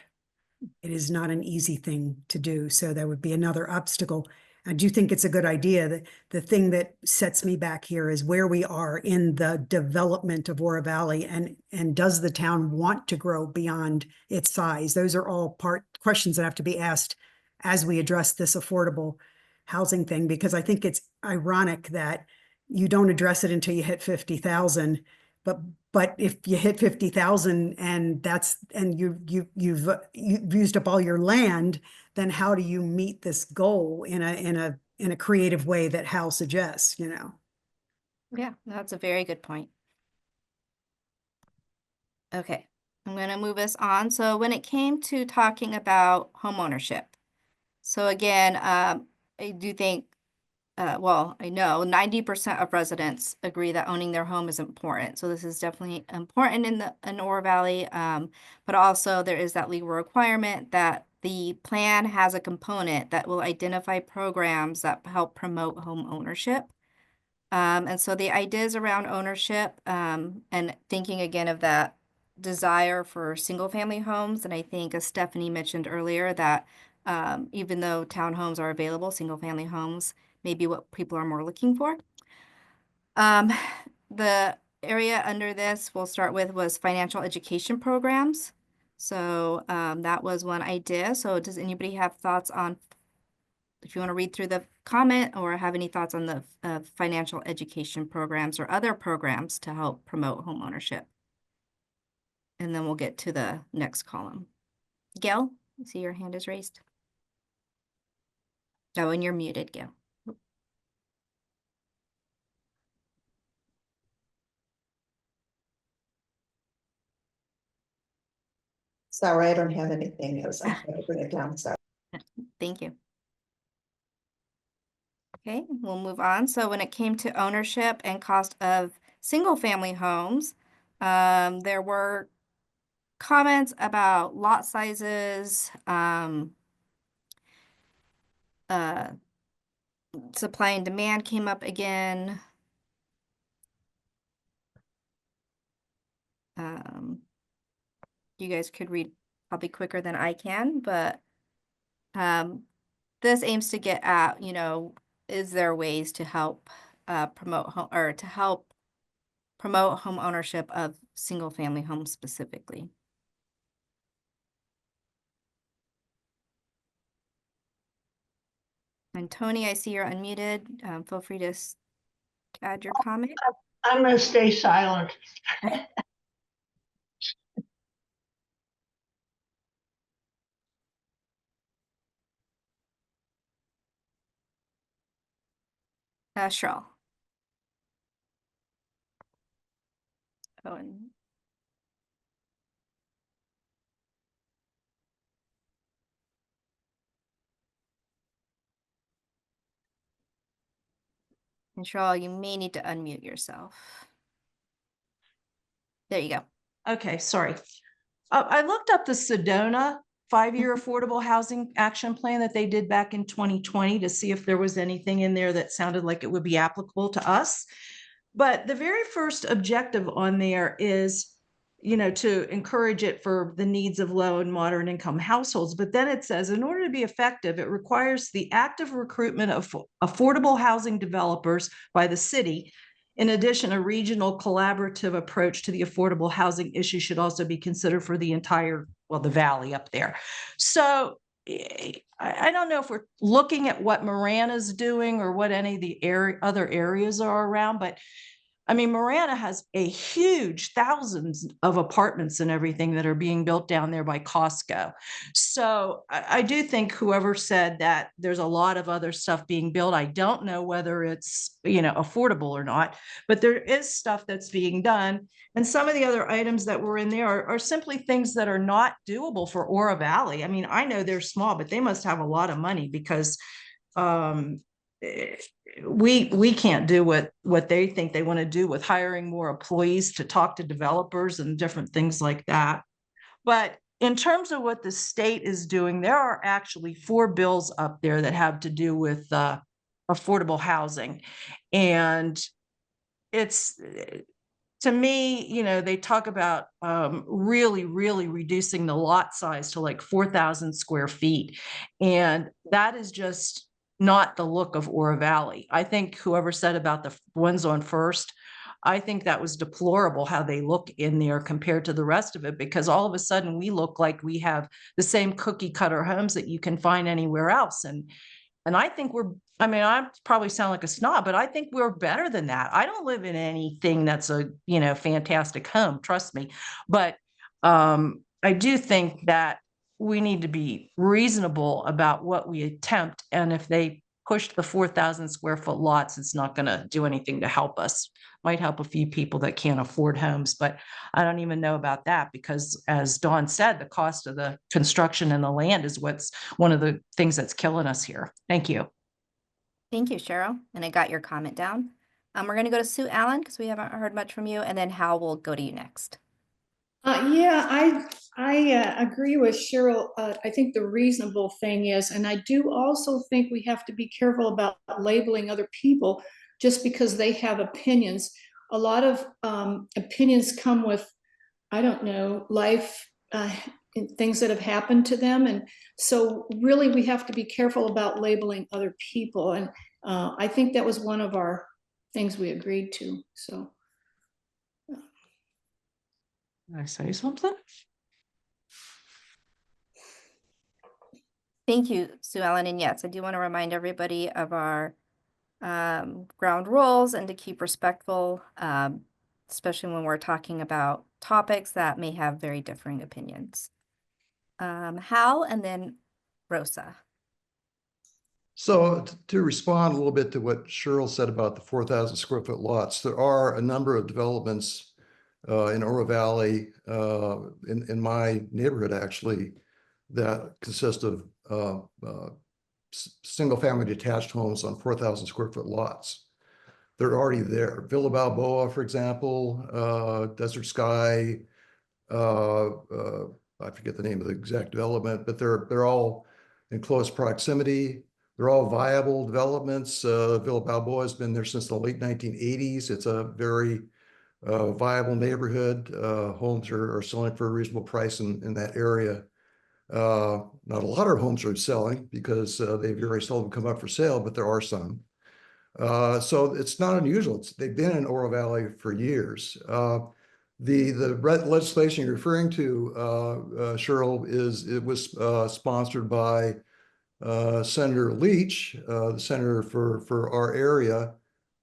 It is not an easy thing to do, so that would be another obstacle. I do think it's a good idea. The thing that sets me back here is where we are in the development of Oro Valley, and does the town want to grow beyond its size? Those are all questions that have to be asked as we address this affordable housing thing, because I think it's ironic that you don't address it until you hit 50,000. But if you hit 50,000 and you've used up all your land, then how do you meet this goal in a creative way that Hal suggests, you know? Yeah, that's a very good point. Okay, I'm going to move us on. So when it came to talking about homeownership, so again, I do think, well, I know 90% of residents agree that owning their home is important. So this is definitely important in Oro Valley. But also there is that legal requirement that the plan has a component that will identify programs that help promote home ownership. And so the ideas around ownership, and thinking again of that desire for single family homes. And I think as Stephanie mentioned earlier that even though townhomes are available, single family homes may be what people are more looking for. The area under this we'll start with was financial education programs. So that was one idea. So does anybody have thoughts on, if you want to read through the comment or have any thoughts on the financial education programs or other programs to help promote home ownership? And then we'll get to the next column. Gail, I see your hand is raised. Oh, and you're muted, Gail. Sorry, I don't have anything else. I'm going to bring it down. Sorry. Thank you. Okay, we'll move on. So when it came to ownership and cost of single family homes, there were comments about lot sizes, supply and demand came up again. You guys could read probably quicker than I can, but this aims to get at, you know, is there ways to help promote home or to help promote home ownership of single family homes specifically? And Tony, I see you're unmuted. Feel free to add your comment. I'm going to stay silent. Cheryl. Oh, and Cheryl, you may need to unmute yourself. There you go. Okay, sorry. I looked up the Sedona 5-year affordable housing action plan that they did back in 2020 to see if there was anything in there that sounded like it would be applicable to us. But the very first objective on there is, you know, to encourage it for the needs of low and moderate income households. But then it says, in order to be effective, it requires the active recruitment of affordable housing developers by the city. In addition, a regional collaborative approach to the affordable housing issue should also be considered for the entire, well, the valley up there. So I don't know if we're looking at what Marana's doing or what any of the other areas are around, but I mean, Marana has a huge thousands of apartments and everything that are being built down there by Costco. So I do think whoever said that there's a lot of other stuff being built, I don't know whether it's, you know, affordable or not, but there is stuff that's being done. And some of the other items that were in there are simply things that are not doable for Oro Valley. I mean, I know they're small, but they must have a lot of money because we can't do what they think they want to do with hiring more employees to talk to developers and different things like that. But in terms of what the state is doing, there are actually 4 bills up there that have to do with affordable housing. And it's, to me, you know, they talk about really reducing the lot size to like 4,000 square feet. And that is just not the look of Ora Valley. I think whoever said about the ones on First, I think that was deplorable how they look in there compared to the rest of it, because all of a sudden we look like we have the same cookie cutter homes that you can find anywhere else. And I think I probably sound like a snob, but I think we're better than that. I don't live in anything that's a, fantastic home, trust me. But I do think that we need to be reasonable about what we attempt. And if they push the 4,000 square foot lots, it's not going to do anything to help us. Might help a few people that can't afford homes, but I don't even know about that, because as Dawn said, the cost of the construction and the land is what's one of the things that's killing us here. Thank you. Thank you, Cheryl. And I got your comment down. We're going to go to Sue Allen because we haven't heard much from you, and then Hal will go to you next. I agree with Cheryl. I think the reasonable thing is, and I do also think we have to be careful about labeling other people just because they have opinions. A lot of opinions come with, I don't know, life, things that have happened to them. And so really we have to be careful about labeling other people. And I think that was one of our things we agreed to, so. Can I say something? Thank you, Sue Ellen. And yes, I do want to remind everybody of our ground rules and to keep respectful, especially when we're talking about topics that may have very differing opinions. Hal and then Rosa. So to respond a little bit to what Cheryl said about the 4,000 square foot lots, there are a number of developments in Oro Valley, in my neighborhood actually, that consist of single family detached homes on 4,000 square foot lots. They're already there. Villa Balboa, for example, Desert Sky, I forget the name of the exact development, but they're all in close proximity. They're all viable developments. Villa Balboa has been there since the late 1980s. It's a very viable neighborhood. Homes are selling for a reasonable price in that area. Not a lot of homes are selling because they very seldom come up for sale, but there are some. So it's not unusual. They've been in Oro Valley for years. The legislation you're referring to, Cheryl, it was sponsored by Senator Leach, the senator for our area,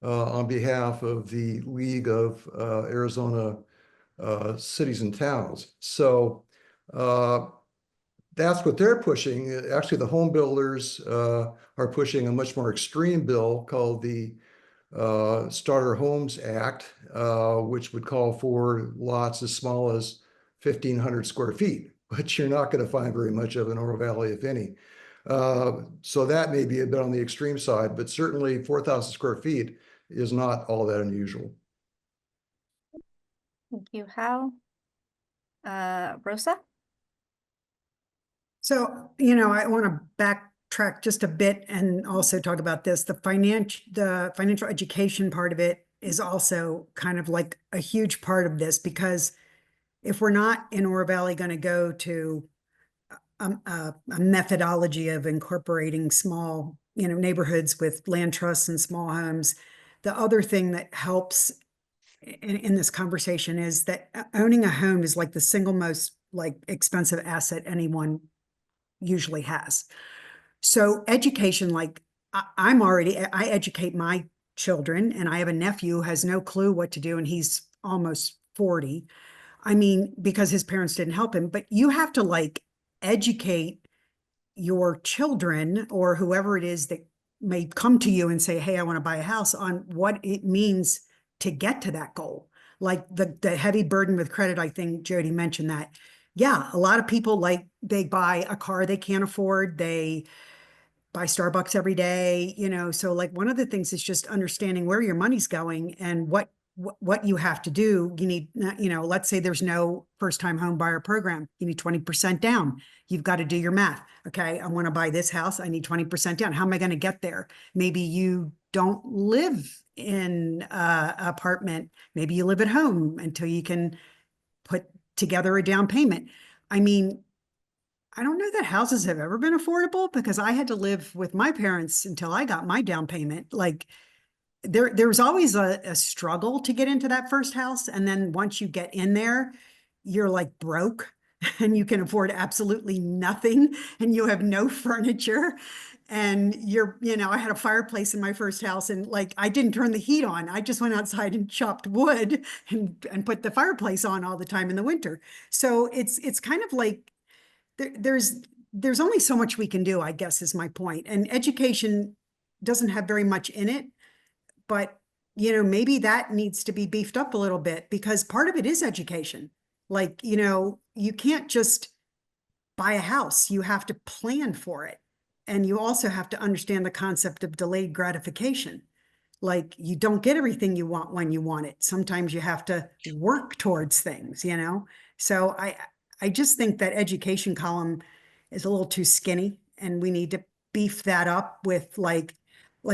on behalf of the League of Arizona Cities and Towns. So that's what they're pushing. Actually, the home builders are pushing a much more extreme bill called the Starter Homes Act, which would call for lots as small as 1,500 square feet, which you're not going to find very much of in Oro Valley, if any. So that may be a bit on the extreme side, but certainly 4,000 square feet is not all that unusual. Thank you, Hal. Rosa? So, I want to backtrack just a bit and also talk about this. The financial education part of it is also kind of like a huge part of this, because if we're not in Oro Valley going to go to a methodology of incorporating small, neighborhoods with land trusts and small homes, the other thing that helps in this conversation is that owning a home is like the single most expensive asset anyone usually has. So education, I educate my children, and I have a nephew who has no clue what to do, and he's almost 40. I mean, because his parents didn't help him, but you have to educate your children or whoever it is that may come to you and say, hey, I want to buy a house, on what it means to get to that goal. Like the heavy burden with credit, I think Jody mentioned that. Yeah, a lot of people they buy a car they can't afford, they buy Starbucks every day, so one of the things is just understanding where your money's going and what you have to do. You need, let's say there's no first-time home buyer program. You need 20% down. You've got to do your math. Okay, I want to buy this house. I need 20% down. How am I going to get there? Maybe you don't live in an apartment. Maybe you live at home until you can put together a down payment. I mean, I don't know that houses have ever been affordable because I had to live with my parents until I got my down payment. Like there was always a struggle to get into that first house. And then once you get in there, you're like broke and you can afford absolutely nothing and you have no furniture. And I had a fireplace in my first house and like I didn't turn the heat on. I just went outside and chopped wood and put the fireplace on all the time in the winter. So it's kind of like there's only so much we can do, I guess is my point. And education doesn't have very much in it, but maybe that needs to be beefed up a little bit because part of it is education. Like, you can't just buy a house, you have to plan for it. And you also have to understand the concept of delayed gratification. Like you don't get everything you want when you want it. Sometimes you have to work towards things, So I just think that education column is a little too skinny and we need to beef that up with like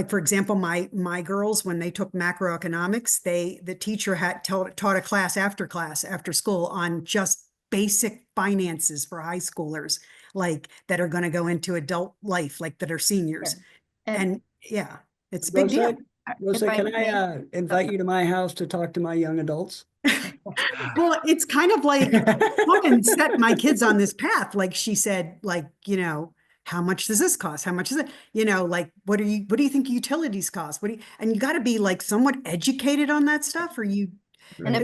for example, my girls, when they took macroeconomics, the teacher had taught a class after school on just basic finances for high schoolers, like that are going to go into adult life, like that are seniors. And yeah, it's a big deal. Rosa, can I invite you to my house to talk to my young adults? Well, it's kind of like woman set my kids on this path. Like she said, like, how much does this cost? How much is it? Like, what do you think utilities cost? And you got to be like somewhat educated on that stuff or you. And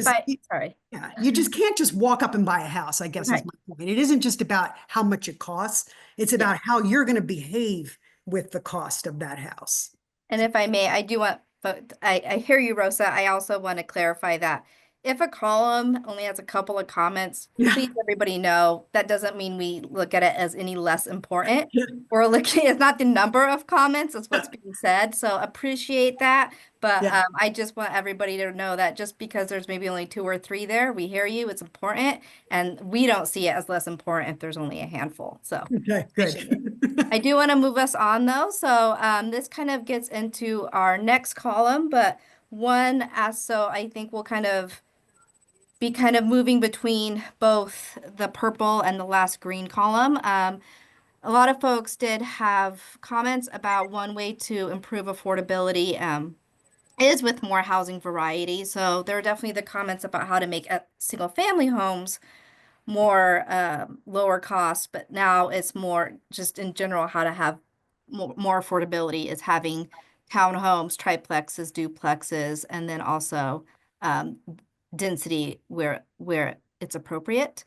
yeah, you just can't just walk up and buy a house, I guess is my point. It isn't just about how much it costs. It's about how you're going to behave with the cost of that house. And if I may, I do want, but I hear you, Rosa. I also want to clarify that if a column only has a couple of comments, please everybody know that doesn't mean we look at it as any less important. We're looking, it's not the number of comments, it's what's being said. So appreciate that. But I just want everybody to know that just because there's maybe only 2 or 3 there, we hear you, it's important. And we don't see it as less important if there's only a handful. So okay, good. I do want to move us on though. So this kind of gets into our next column, but so I think we'll be kind of moving between both the purple and the last green column. A lot of folks did have comments about one way to improve affordability is with more housing variety. So there are definitely the comments about how to make single family homes more lower cost, but now it's more just in general how to have more affordability is having townhomes, triplexes, duplexes, and then also density where it's appropriate.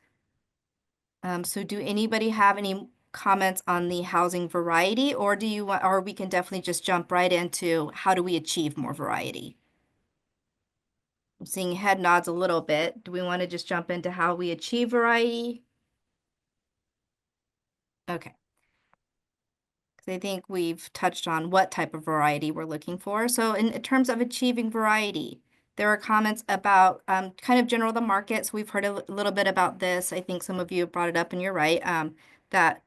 So do anybody have any comments on the housing variety, or do you want, or we can definitely just jump right into how do we achieve more variety? I'm seeing head nods a little bit. Do we want to just jump into how we achieve variety? Okay. Because I think we've touched on what type of variety we're looking for. So in terms of achieving variety, there are comments about kind of general the market. So we've heard a little bit about this. I think some of you have brought it up and you're right, that,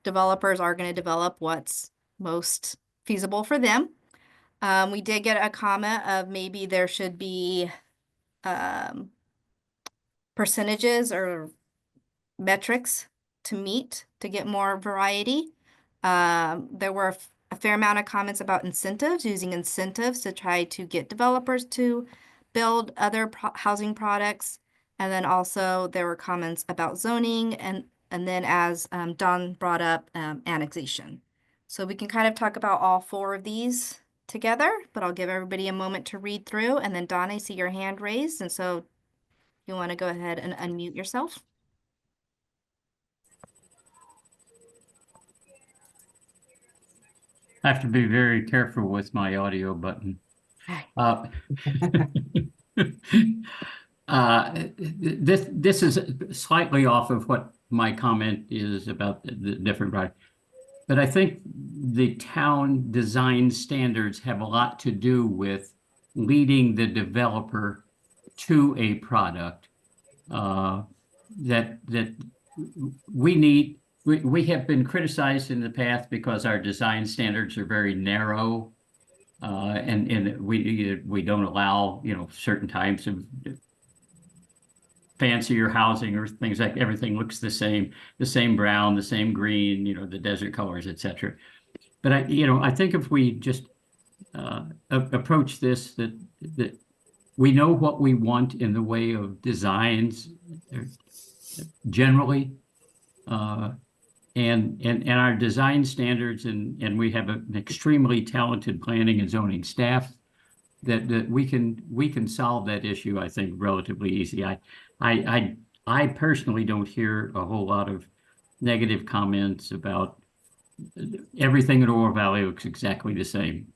developers are going to develop what's most feasible for them. We did get a comment of maybe there should be percentages or metrics to meet to get more variety. There were a fair amount of comments about incentives, using incentives to try to get developers to build other housing products. And then also there were comments about zoning and then as Don brought up, annexation. So we can kind of talk about all 4 of these together, but I'll give everybody a moment to read through. And then Don, I see your hand raised. And so you want to go ahead and unmute yourself. I have to be very careful with my audio button. This is slightly off of what my comment is about the different products. But I think the town design standards have a lot to do with leading the developer to a product that we need. We have been criticized in the past because our design standards are very narrow, and we don't allow certain types of fancier housing or things like everything looks the same brown, the same green, the desert colors, etc. But I think if we just approach this, that we know what we want in the way of designs generally, and our design standards, and we have an extremely talented planning and zoning staff that we can solve that issue, I think, relatively easy. I personally don't hear a whole lot of negative comments about everything in Oro Valley looks exactly the same.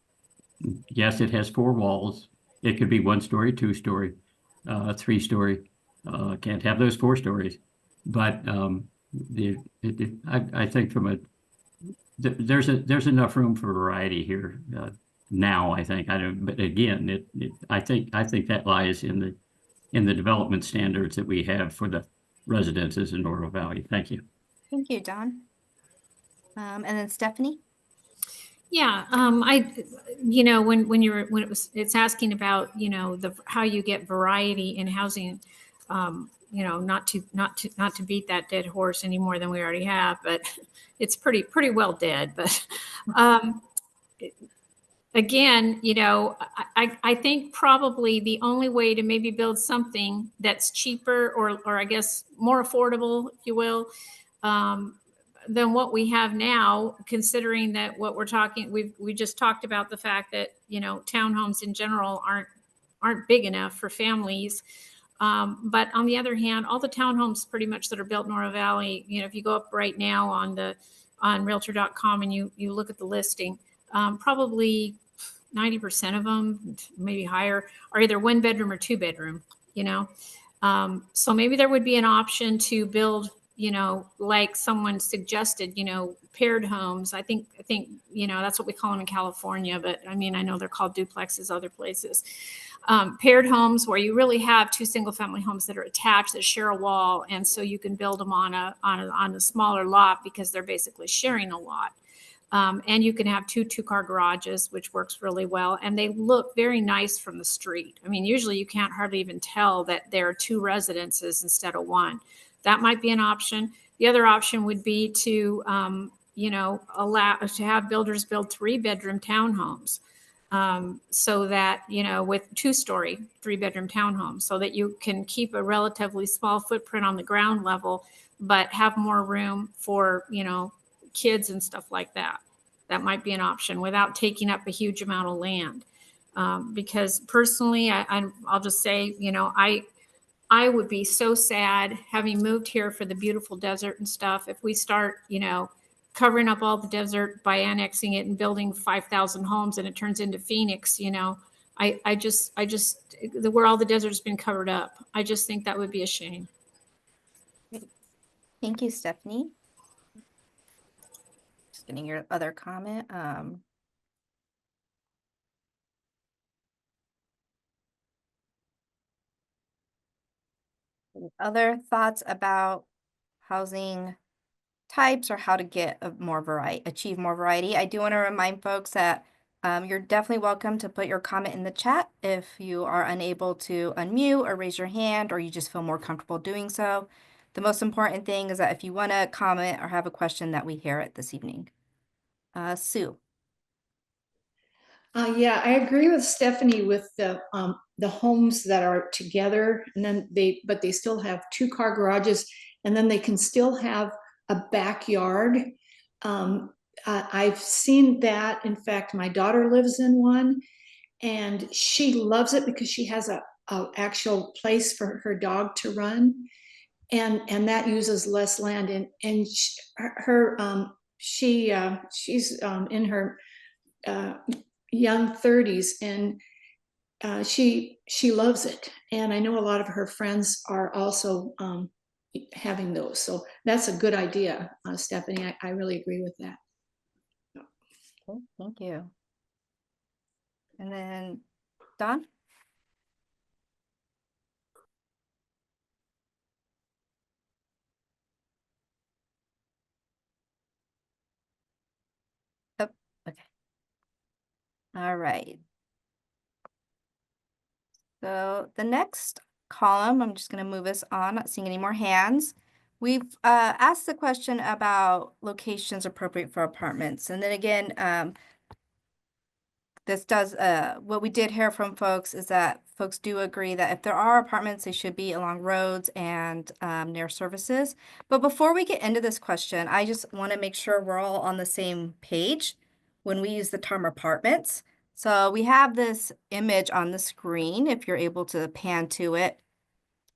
Yes, it has 4 walls. It could be 1 story, 2 story, 3 story. Can't have those 4 stories. But I think there's enough room for variety here now. I think but again, I think that lies in the development standards that we have for the residences in Oro Valley. Thank you. Thank you, Don. And then Stephanie. Yeah, it's asking about, how you get variety in housing, not to beat that dead horse any more than we already have, but it's pretty well dead. But again, I think probably the only way to maybe build something that's cheaper or I guess more affordable, if you will, than what we have now, considering that what we're talking, we just talked about the fact that, townhomes in general aren't big enough for families. But on the other hand, all the townhomes pretty much that are built in Oro Valley, if you go up right now on realtor.com and you look at the listing, probably 90% of them, maybe higher, are either 1 bedroom or 2 bedroom, so maybe there would be an option to build, like someone suggested, paired homes. I think, that's what we call them in California, but I know they're called duplexes other places. Paired homes where you really have 2 single family homes that are attached, that share a wall. And so you can build them on a smaller lot because they're basically sharing a lot. And you can have 2 2-car garages, which works really well. And they look very nice from the street. Usually you can't hardly even tell that there are 2 residences instead of 1. That might be an option. The other option would be to, allow to have builders build 3-bedroom townhomes. So that, with 2-story, 3-bedroom townhomes, so that you can keep a relatively small footprint on the ground level, but have more room for, kids and stuff like that. That might be an option without taking up a huge amount of land. Because personally, I'll just say, I would be so sad, having moved here for the beautiful desert and stuff, if we start, covering up all the desert by annexing it and building 5,000 homes and it turns into Phoenix. I just where all the desert's been covered up. I just think that would be a shame. Thank you, Stephanie. Just getting your other comment. Other thoughts about housing types or how to get achieve more variety. I do want to remind folks that you're definitely welcome to put your comment in the chat if you are unable to unmute or raise your hand, or you just feel more comfortable doing so. The most important thing is that if you want to comment or have a question, that we hear it this evening. Sue. Yeah, I agree with Stephanie with the homes that are together, and then they still have 2-car garages, and then they can still have a backyard. I've seen that. In fact, my daughter lives in one, and she loves it because she has a actual place for her dog to run, and that uses less land. And she's in her young 30s, and she loves it. And I know a lot of her friends are also having those. So that's a good idea, Stephanie. I really agree with that. Okay, thank you. And then Don? Oh, okay. All right. So the next column, I'm just going to move us on, not seeing any more hands. We've asked the question about locations appropriate for apartments. And then again, this does, what we did hear from folks is that folks do agree that if there are apartments, they should be along roads and near services. But before we get into this question, I just want to make sure we're all on the same page when we use the term apartments. So we have this image on the screen, if you're able to pan to it,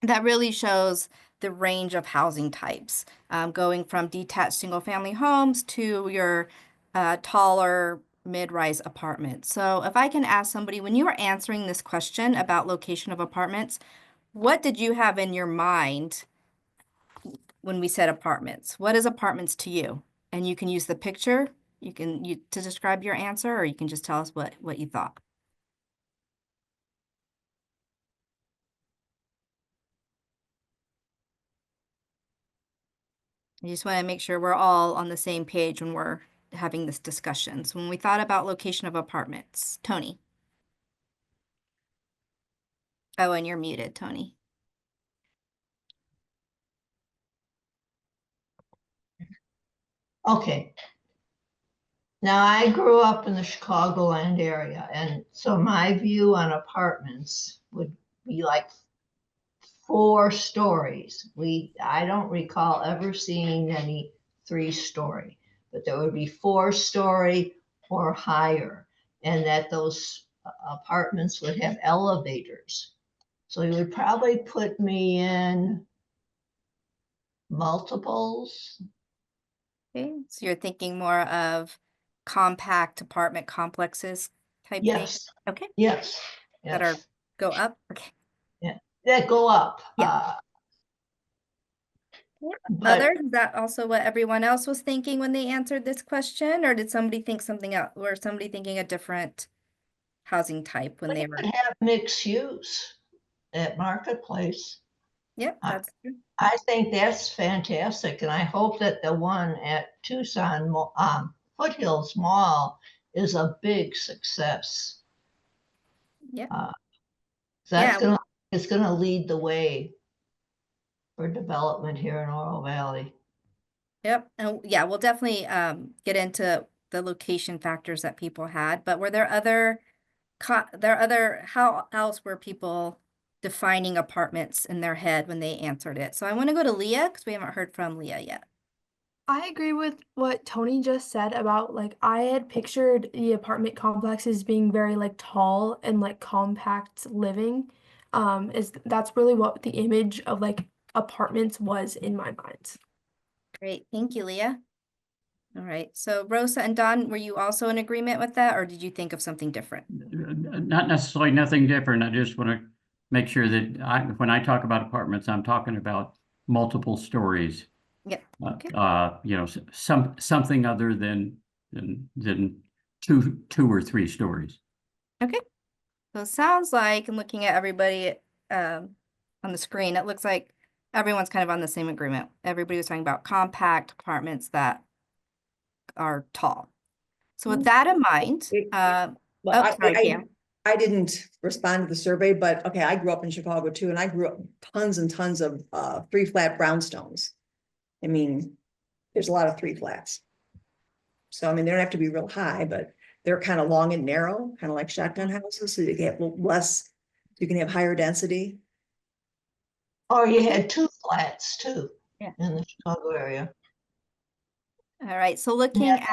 that really shows the range of housing types, going from detached single-family homes to your taller mid-rise apartments. So if I can ask somebody, when you were answering this question about location of apartments, what did you have in your mind when we said apartments? What is apartments to you? And you can use the picture, to describe your answer, or you can just tell us what you thought. I just want to make sure we're all on the same page when we're having this discussion. So when we thought about location of apartments, Tony. Oh, and you're muted, Tony. Okay. Now, I grew up in the Chicagoland area, and so my view on apartments would be like 4 stories. I don't recall ever seeing any 3-story, but there would be 4-story or higher, and that those apartments would have elevators. So you would probably put me in multiples. Okay, so you're thinking more of compact apartment complexes type thing? Yes. Okay. Yes. That are go up? Okay. Yeah, that go up. Yeah. But Other, is that also what everyone else was thinking when they answered this question? Or did somebody think something else? Or somebody thinking a different housing type when they were? we have mixed use at Marketplace. Yep, that's true. I think that's fantastic, and I hope that the one at Tucson Foothills Mall is a big success. Yeah. That's gonna lead the way for development here in Oro Valley. Yep. And yeah, we'll definitely get into the location factors that people had, but were there how else were people defining apartments in their head when they answered it? So I want to go to Leah because we haven't heard from Leah yet. I agree with what Tony just said about like I had pictured the apartment complexes being very like tall and like compact living. That's really what the image of like apartments was in my mind. Great. Thank you, Leah. All right. So Rosa and Don, were you also in agreement with that, or did you think of something different? Not necessarily nothing different. I just want to make sure that when I talk about apartments, I'm talking about multiple stories. Yeah. Okay. You know, something other than two or 3 stories. Okay. So it sounds like, and looking at everybody on the screen, it looks like everyone's kind of on the same agreement. Everybody was talking about compact apartments that are tall. So with that in mind, I didn't respond to the survey, but okay, I grew up in Chicago too, and I grew up tons and tons of 3-flat brownstones. I mean, there's a lot of 3 flats. So, I mean, they don't have to be real high, but they're kind of long and narrow, kind of like shotgun houses, so you get less, you can have higher density. Or you had 2 flats too in the Chicago area. All right, so looking at,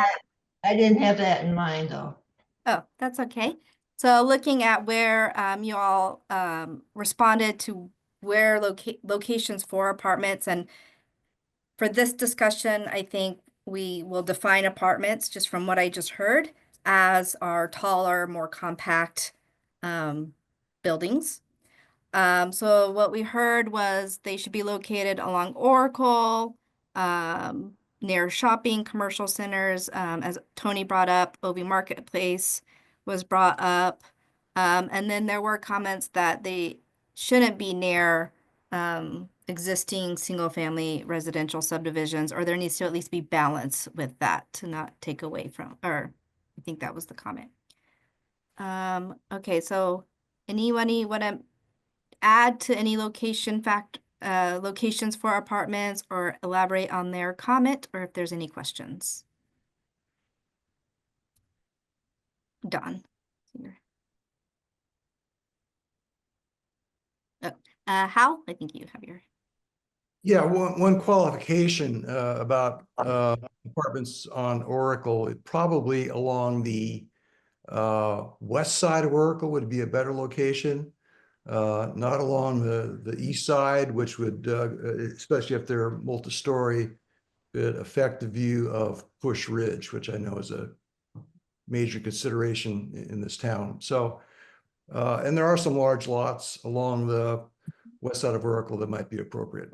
I didn't have that in mind though. Oh, that's okay. So looking at where you all responded to where locations for apartments, and for this discussion, I think we will define apartments just from what I just heard as our taller, more compact buildings. So what we heard was they should be located along Oracle, near shopping, commercial centers, as Tony brought up, OV Marketplace was brought up. And then there were comments that they shouldn't be near existing single-family residential subdivisions, or there needs to at least be balance with that to not take away from, or I think that was the comment. Okay, so anybody want to add to any locations for apartments or elaborate on their comment, or if there's any questions. Don. Hal, I think you have your. Yeah, one qualification about apartments on Oracle, it probably along the west side of Oracle would be a better location. Not along the east side, which would, especially if they're multi-story, could affect the view of Push Ridge, which I know is a major consideration in this town. So, and there are some large lots along the west side of Oracle that might be appropriate.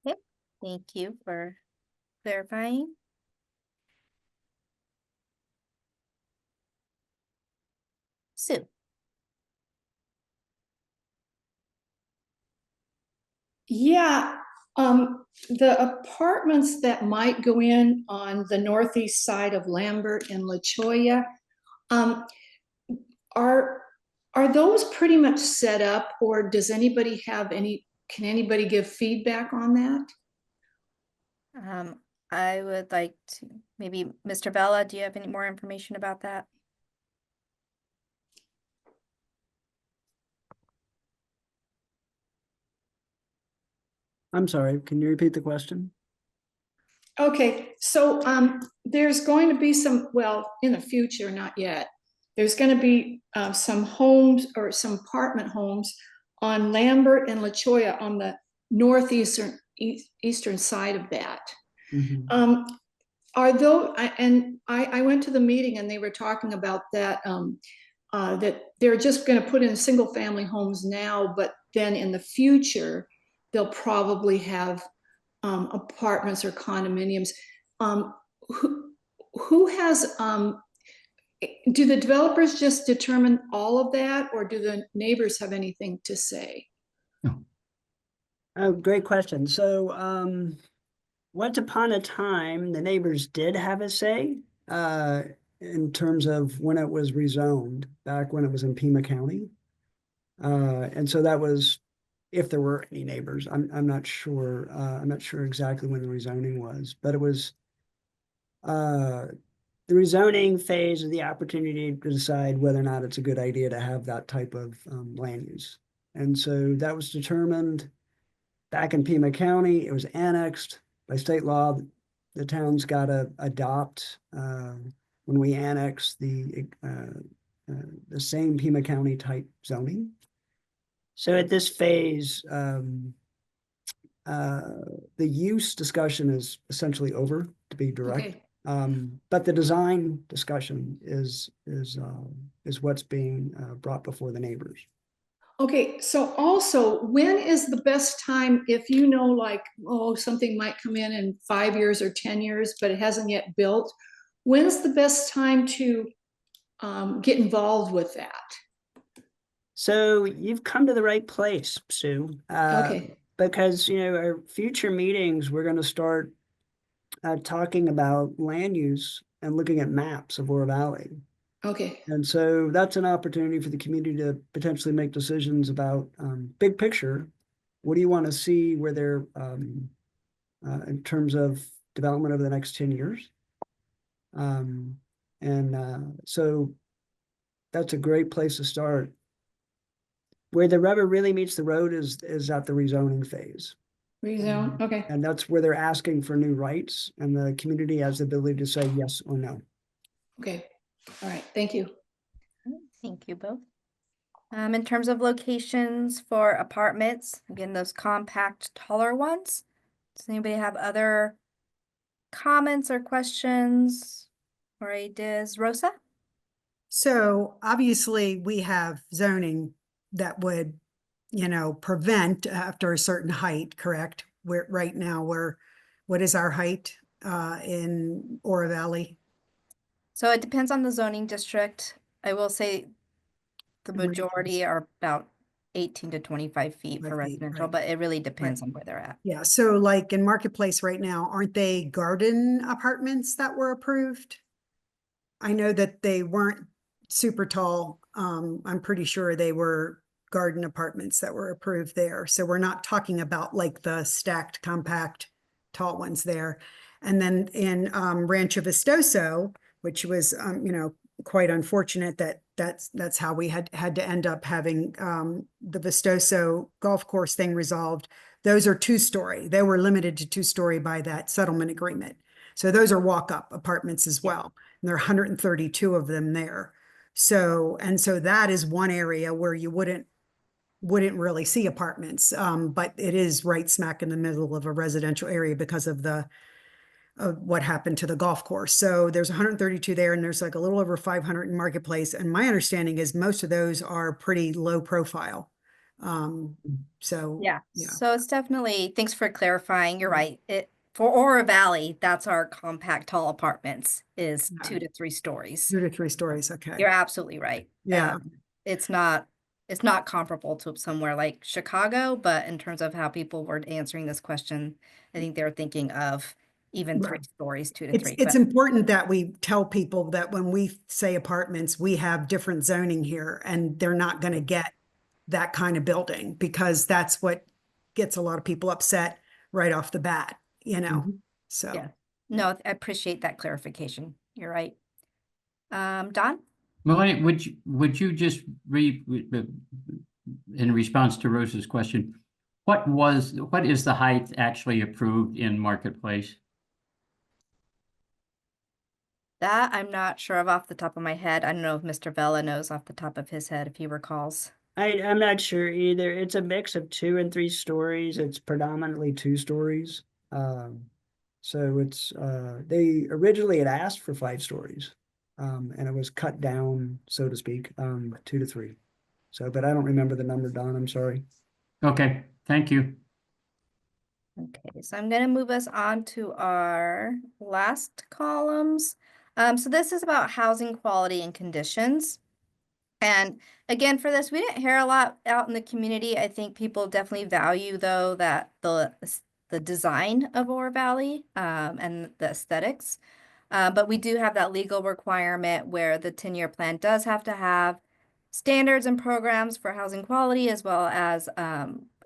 Okay, thank you for clarifying. Sue. Yeah, the apartments that might go in on the northeast side of Lambert and La Cholla, are those pretty much set up, or does anybody have can anybody give feedback on that? I would like to, maybe Mr. Vella, do you have any more information about that? I'm sorry, can you repeat the question? Okay, so there's going to be some, well, in the future, not yet. There's going to be some homes or some apartment homes on Lambert and La Cholla on the northeastern eastern side of that. Mhm. Are those, and I went to the meeting and they were talking about that, that they're just going to put in single family homes now, but then in the future, they'll probably have apartments or condominiums. Who has, do the developers just determine all of that, or do the neighbors have anything to say? Oh, great question. So, once upon a time, the neighbors did have a say in terms of when it was rezoned, back when it was in Pima County. And so that was if there were any neighbors. I'm not sure. I'm not sure exactly when the rezoning was, but it was the rezoning phase of the opportunity to decide whether or not it's a good idea to have that type of land use. And so that was determined back in Pima County. It was annexed by state law. The town's got to adopt when we annex the same Pima County type zoning. So at this phase, the use discussion is essentially over, to be direct. Okay. But the design discussion is what's being brought before the neighbors. Okay, so also, when is the best time, if you know, like, oh, something might come in 5 years or 10 years, but it hasn't yet built, when's the best time to get involved with that? So you've come to the right place, Sue. Okay. Because, our future meetings, we're going to start talking about land use and looking at maps of Oro Valley. Okay. And so that's an opportunity for the community to potentially make decisions about big picture. What do you want to see where they're in terms of development over the next 10 years? So that's a great place to start. Where the rubber really meets the road is at the rezoning phase. Rezone, okay. And that's where they're asking for new rights, and the community has the ability to say yes or no. Okay, all right, thank you. Thank you both. In terms of locations for apartments, again, those compact, taller ones. Does anybody have other comments or questions or ideas? Rosa? So obviously we have zoning that would, prevent after a certain height, correct? Where right now what is our height in Oro Valley? So it depends on the zoning district. I will say the majority are about 18 to 25 feet for residential, but it really depends on where they're at. Yeah, so like in Marketplace right now, aren't they garden apartments that were approved? I know that they weren't super tall. I'm pretty sure they were garden apartments that were approved there. So we're not talking about like the stacked compact tall ones there. And then in Rancho Vistoso, which was, quite unfortunate that that's how we had to end up having the Vistoso golf course thing resolved. Those are 2-story. They were limited to 2-story by that settlement agreement. So those are walk-up apartments as well. And there are 132 of them there. So that is one area where you wouldn't really see apartments. But it is right smack in the middle of a residential area because of what happened to the golf course. So there's 132 there, and there's like a little over 500 in Marketplace. And my understanding is most of those are pretty low profile. So Yeah. So it's definitely, thanks for clarifying. You're right. For Oro Valley, that's our compact tall apartments is 2 to 3 stories. 2 to 3 stories. Okay. You're absolutely right. Yeah. It's not comparable to somewhere like Chicago, but in terms of how people were answering this question, I think they're thinking of even 3 stories, 2 to 3. It's important that we tell people that when we say apartments, we have different zoning here, and they're not going to get that kind of building, because that's what gets a lot of people upset right off the bat, so. Yeah. No, I appreciate that clarification. You're right. Don? Melanie, would you just in response to Rose's question, what is the height actually approved in Marketplace? That I'm not sure of off the top of my head. I don't know if Mr. Vella knows off the top of his head, if he recalls. I'm not sure either. It's a mix of 2 and 3 stories. It's predominantly 2 stories. So it's they originally had asked for 5 stories. And it was cut down, so to speak, 2 to 3. So, but I don't remember the number, Don. I'm sorry. Okay, thank you. Okay, so I'm going to move us on to our last columns. So this is about housing quality and conditions. And again, for this, we didn't hear a lot out in the community. I think people definitely value, though, that the design of Oro Valley and the aesthetics. But we do have that legal requirement where the 10-year plan does have to have standards and programs for housing quality, as well as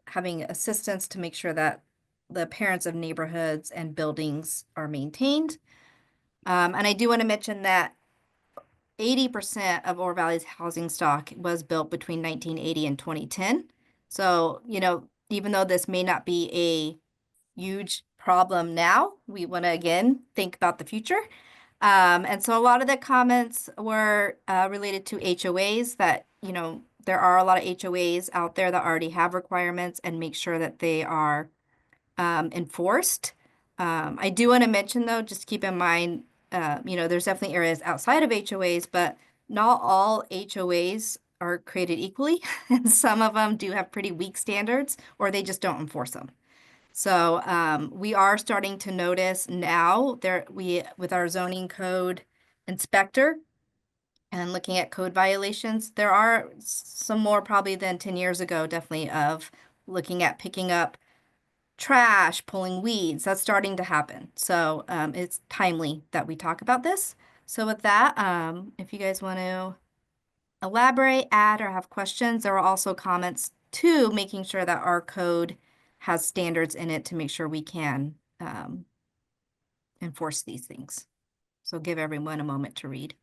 having assistance to make sure that the appearance of neighborhoods and buildings are maintained. And I do want to mention that 80% of Oro Valley's housing stock was built between 1980 and 2010. So, even though this may not be a huge problem now, we want to, again, think about the future. And so a lot of the comments were related to HOAs that, there are a lot of HOAs out there that already have requirements and make sure that they are enforced. I do want to mention, though, just keep in mind, there's definitely areas outside of HOAs, but not all HOAs are created equally. And some of them do have pretty weak standards, or they just don't enforce them. So we are starting to notice now with our zoning code inspector and looking at code violations, there are some more probably than 10 years ago, definitely, of looking at picking up trash, pulling weeds. That's starting to happen. So it's timely that we talk about this. So with that, if you guys want to elaborate, add, or have questions, there are also comments to making sure that our code has standards in it to make sure we can enforce these things. So give everyone a moment to read.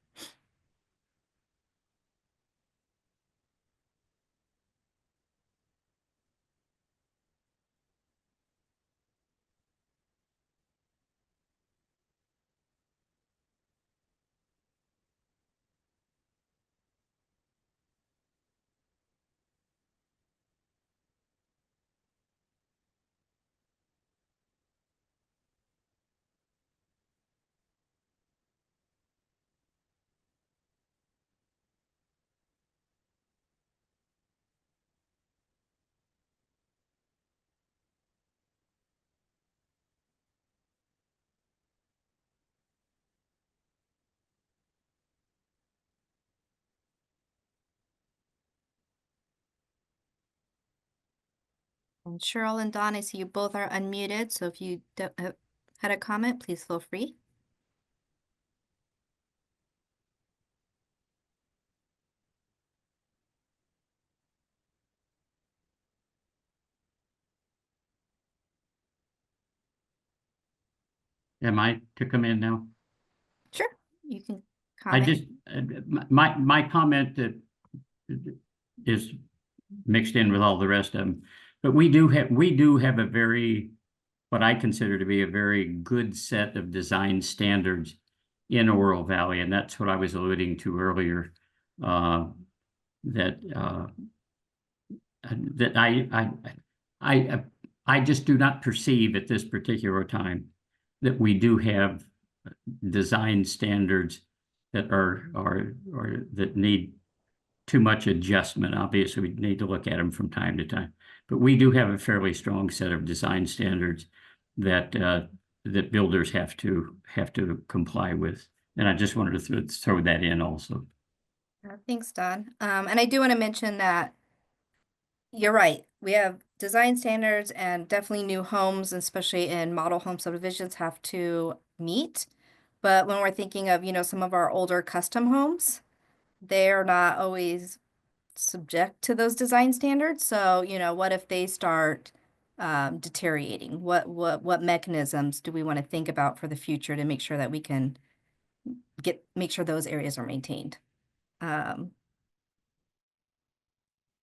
And Cheryl and Don, I see you both are unmuted, so if you had a comment, please feel free. am I to come in now? Sure, you can I comment. just, my comment that is mixed in with all the rest of them, but we do have a very, what I consider to be a very good set of design standards in Oro Valley, and that's what I was alluding to earlier. That I just do not perceive at this particular time that we do have design standards that are that need too much adjustment. Obviously, we need to look at them from time to time, but we do have a fairly strong set of design standards that that builders have to comply with. And I just wanted to throw that in also. Thanks, Don. And I do want to mention that you're right. We have design standards, and definitely new homes, especially in model home subdivisions, have to meet. But when we're thinking of, some of our older custom homes, they're not always subject to those design standards. So, what if they start deteriorating? What mechanisms do we want to think about for the future to make sure that we can make sure those areas are maintained?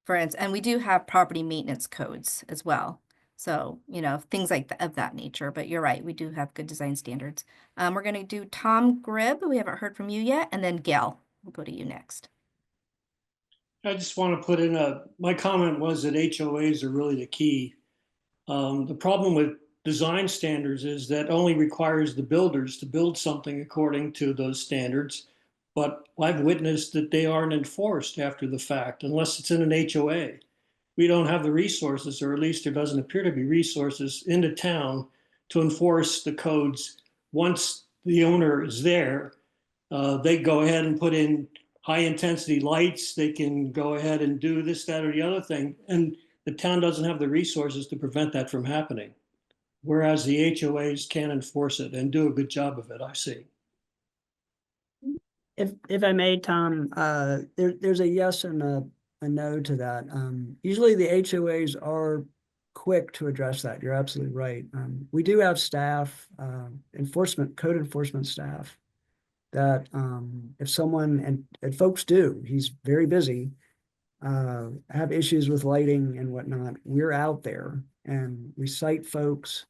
For instance, and we do have property maintenance codes as well. So, things like of that nature. But you're right, we do have good design standards. We're going to do Tom Gribb. We haven't heard from you yet. And then Gail, we'll go to you next. I just want to put in my comment was that HOAs are really the key. The problem with design standards is that only requires the builders to build something according to those standards. But I've witnessed that they aren't enforced after the fact, unless it's in an HOA. We don't have the resources, or at least there doesn't appear to be resources in the town to enforce the codes. Once the owner is there, they go ahead and put in high intensity lights. They can go ahead and do this, that, or the other thing. And the town doesn't have the resources to prevent that from happening. Whereas the HOAs can enforce it and do a good job of it, I see. If I may, Tom, there's a yes and a no to that. Usually the HOAs are quick to address that. You're absolutely right. We do have staff, code enforcement staff, that if someone, and folks do, he's very busy, have issues with lighting and whatnot, we're out there and we cite folks,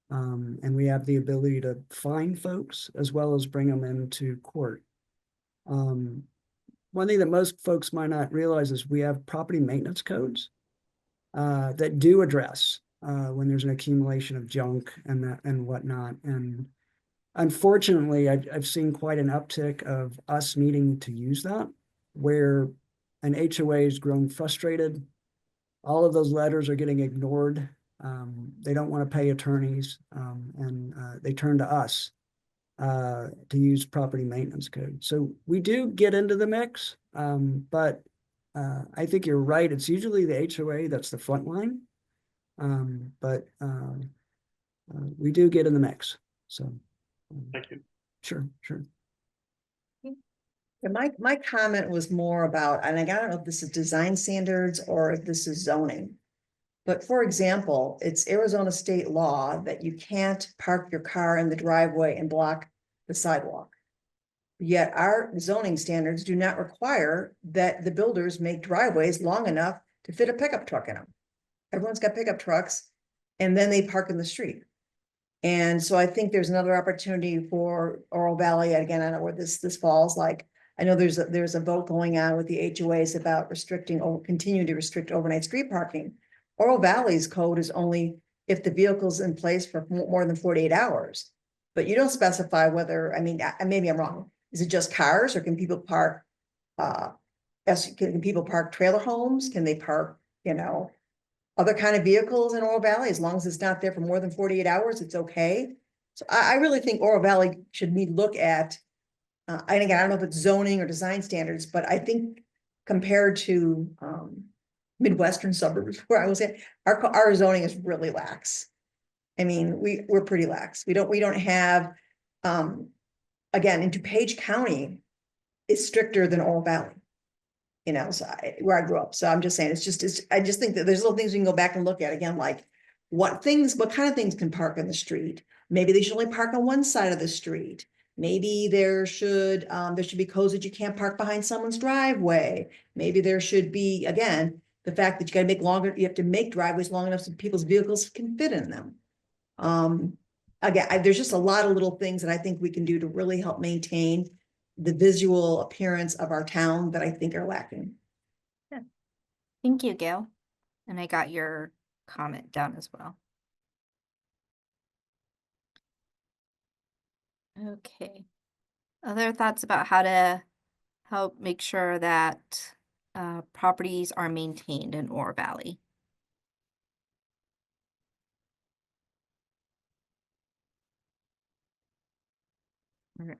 and we have the ability to fine folks as well as bring them into court. One thing that most folks might not realize is we have property maintenance codes that do address when there's an accumulation of junk and whatnot. And unfortunately, I've seen quite an uptick of us needing to use that, where an HOA has grown frustrated. All of those letters are getting ignored. They don't want to pay attorneys, and they turn to us to use property maintenance code. So we do get into the mix, but I think you're right. It's usually the HOA that's the front line, but we do get in the mix. So thank you. Sure. And my comment was more about, and I don't know if this is design standards or if this is zoning. But for example, it's Arizona state law that you can't park your car in the driveway and block the sidewalk. Yet our zoning standards do not require that the builders make driveways long enough to fit a pickup truck in them. Everyone's got pickup trucks, and then they park in the street. And so I think there's another opportunity for Oro Valley. Again, I don't know where this falls. Like, I know there's a vote going on with the HOAs about continue to restrict overnight street parking. Oro Valley's code is only if the vehicle's in place for more than 48 hours. But you don't specify whether, maybe I'm wrong. Is it just cars, or can people park, can people park trailer homes? Can they park, other kind of vehicles in Oro Valley? As long as it's not there for more than 48 hours, it's okay. So I really think Oro Valley should look at, and again, I don't know if it's zoning or design standards, but I think compared to Midwestern suburbs where I was at, our zoning is really lax. We're pretty lax. We don't have, again, in DuPage County is stricter than Oro Valley, so where I grew up. So I'm just saying, I just think that there's little things we can go back and look at again, like what kind of things can park on the street. Maybe they should only park on one side of the street. Maybe there should be codes that you can't park behind someone's driveway. Maybe there should be, again, the fact that you have to make driveways long enough so people's vehicles can fit in them. Again, there's just a lot of little things that I think we can do to really help maintain the visual appearance of our town that I think are lacking. Yeah. Thank you, Gail. And I got your comment down as well. Okay. Other thoughts about how to help make sure that properties are maintained in Oro Valley? All right.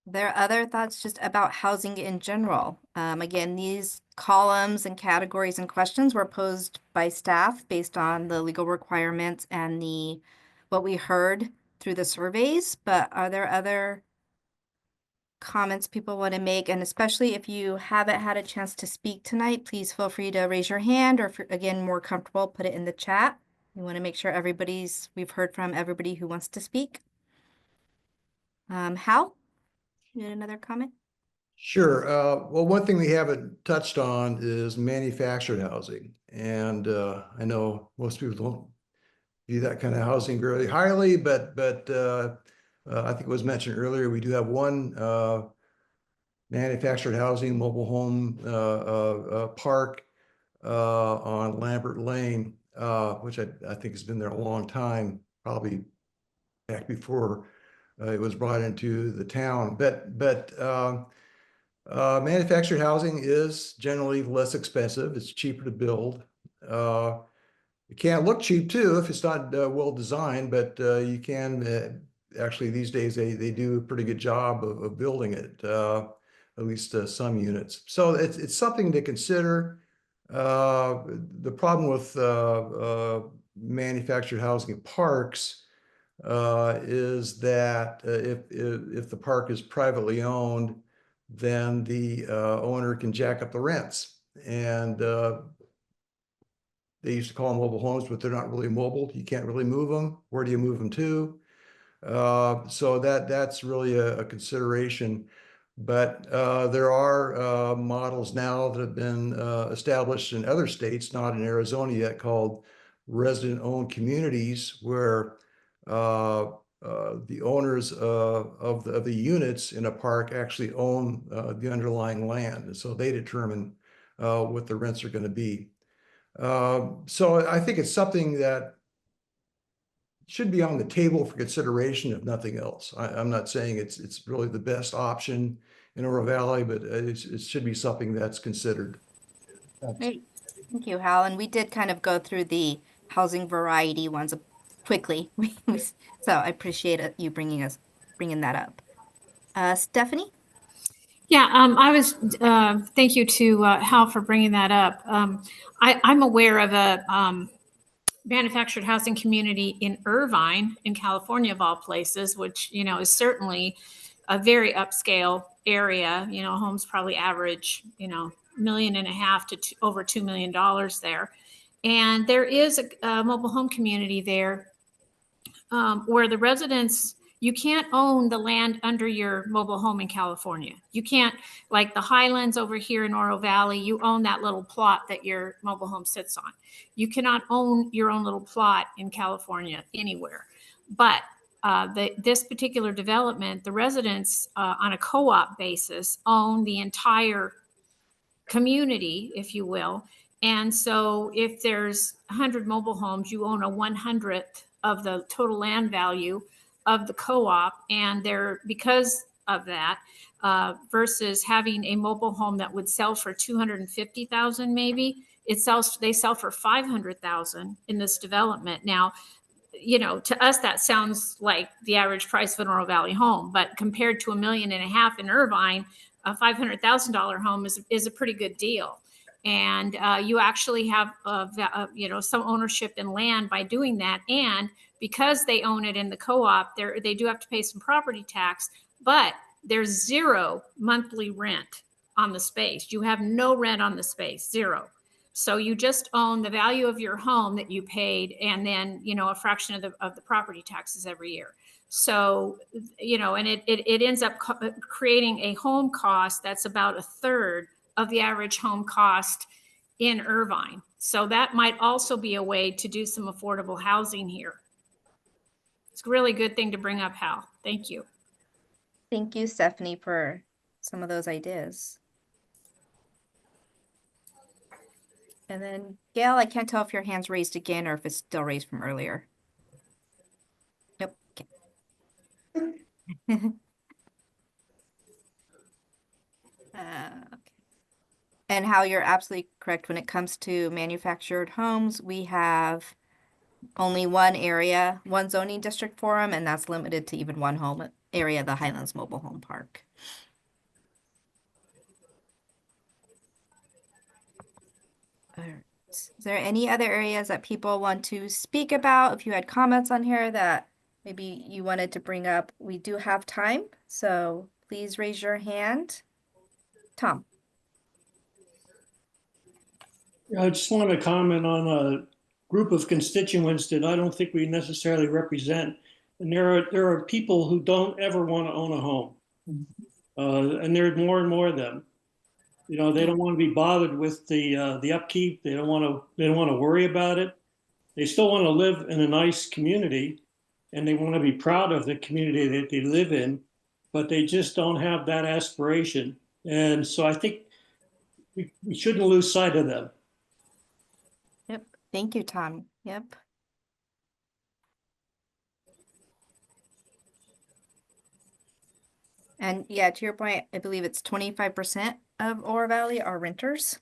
There are other thoughts just about housing in general. Again, these columns and categories and questions were posed by staff based on the legal requirements and what we heard through the surveys, but are there other comments people want to make? And especially if you haven't had a chance to speak tonight, please feel free to raise your hand, or if you're, again, more comfortable, put it in the chat. We want to make sure we've heard from everybody who wants to speak. Hal, you had another comment? Sure. Well, one thing we haven't touched on is manufactured housing. And I know most people don't view that kind of housing very highly, but I think it was mentioned earlier, we do have one manufactured housing mobile home park on Lambert Lane, which I think has been there a long time, probably back before it was brought into the town. But manufactured housing is generally less expensive. It's cheaper to build. It can look cheap too if it's not well designed, but you can actually these days they do a pretty good job of building it, at least some units. So it's something to consider. The problem with manufactured housing parks is that if the park is privately owned, then the owner can jack up the rents. And they used to call them mobile homes, but they're not really mobile. You can't really move them. Where do you move them to? So that's really a consideration. But there are models now that have been established in other states, not in Arizona yet, called resident-owned communities, where the owners of the units in a park actually own the underlying land. And so they determine what the rents are going to be. So I think it's something that should be on the table for consideration, if nothing else. I'm not saying it's really the best option in Oro Valley, but it should be something that's considered. Great. Thank you, Hal. And we did kind of go through the housing variety ones quickly. So I appreciate you bringing that up. Stephanie? Yeah, thank you to Hal for bringing that up. I'm aware of a manufactured housing community in Irvine, in California, of all places, which, is certainly a very upscale area. Homes probably average, $1.5 million to over $2 million there. And there is a mobile home community there where the residents, you can't own the land under your mobile home in California. You can't, like the Highlands over here in Oro Valley, you own that little plot that your mobile home sits on. You cannot own your own little plot in California anywhere. But this particular development, the residents on a co-op basis own the entire community, if you will. And so if there's 100 mobile homes, you own a 100th of the total land value of the co-op. And because of that, versus having a mobile home that would sell for $250,000 maybe, they sell for $500,000 in this development. Now, to us, that sounds like the average price of an Oro Valley home, but compared to $1.5 million in Irvine, a $500,000 home is a pretty good deal. And you actually have, some ownership in land by doing that. And because they own it in the co-op, they do have to pay some property tax, but there's zero monthly rent on the space. You have no rent on the space, zero. So you just own the value of your home that you paid and then, you know, a fraction of the property taxes every year. So, you know, and it ends up creating a home cost that's about a third of the average home cost in Irvine. So that might also be a way to do some affordable housing here. It's a really good thing to bring up, Hal. Thank you. Thank you, Stephanie, for some of those ideas. And then Gail, I can't tell if your hand's raised again or if it's still raised from earlier. Nope. Okay. Okay. And how you're absolutely correct when it comes to manufactured homes, we have only one area, one zoning district for them, and that's limited to even one home area, the Highlands Mobile Home Park. All right. Is there any other areas that people want to speak about? If you had comments on here that maybe you wanted to bring up, we do have time, so please raise your hand. Tom. I just want to comment on a group of constituents that I don't think we necessarily represent. And there are people who don't ever want to own a home. And there are more and more of them. You know, they don't want to be bothered with the upkeep. They don't want to worry about it. They still want to live in a nice community, and they want to be proud of the community that they live in, but they just don't have that aspiration. And so I think we shouldn't lose sight of them. Yep. Thank you, Tom. Yep. And yeah, to your point, I believe it's 25% of Oro Valley are renters.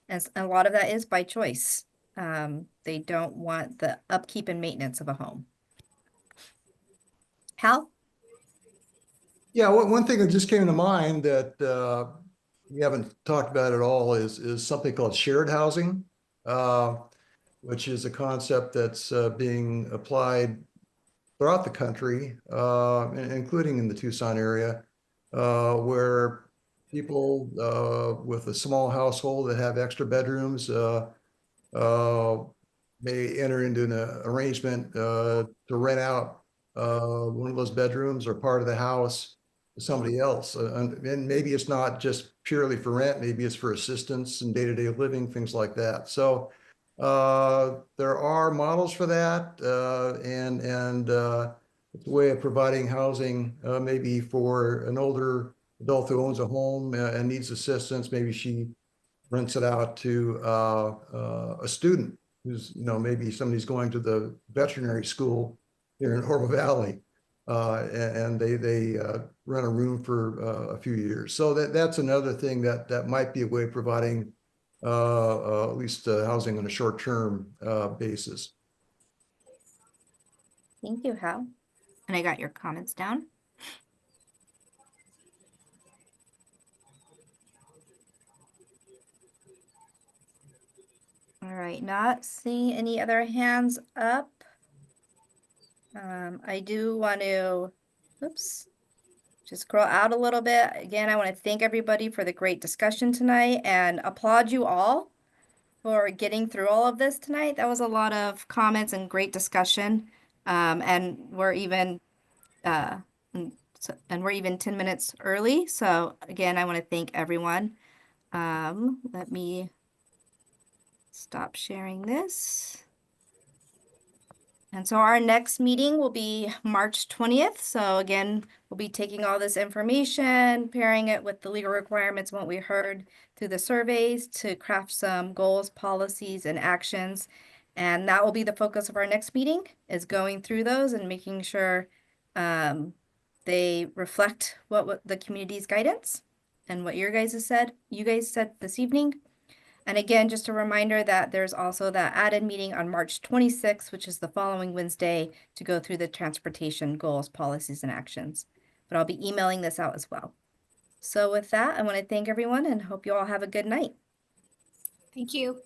And a lot of that is by choice. They don't want the upkeep and maintenance of a home. Hal? Yeah, one thing that just came to mind that we haven't talked about at all is something called shared housing, which is a concept that's being applied throughout the country, including in the Tucson area, where people with a small household that have extra bedrooms may enter into an arrangement to rent out one of those bedrooms or part of the house to somebody else. And maybe it's not just purely for rent, maybe it's for assistance and day-to-day living, things like that. So there are models for that, and it's a way of providing housing maybe for an older adult who owns a home and needs assistance. Maybe she rents it out to a student who's, you know, maybe somebody's going to the veterinary school here in Oro Valley, and they rent a room for a few years. So that's another thing that might be a way of providing at least housing on a short-term basis. Thank you, Hal. And I got your comments down. All right, not seeing any other hands up. I do want to, oops, just scroll out a little bit. Again, I want to thank everybody for the great discussion tonight and applaud you all for getting through all of this tonight. That was a lot of comments and great discussion. And we're even we're even 10 minutes early. So again, I want to thank everyone. Let me stop sharing this. And so our next meeting will be March 20th. So again, we'll be taking all this information, pairing it with the legal requirements, what we heard through the surveys to craft some goals, policies, and actions. And that will be the focus of our next meeting, is going through those and making sure they reflect what the community's guidance and what you guys said this evening. And again, just a reminder that there's also that added meeting on March 26th, which is the following Wednesday, to go through the transportation goals, policies, and actions. But I'll be emailing this out as well. So with that, I want to thank everyone and hope you all have a good night. Thank you.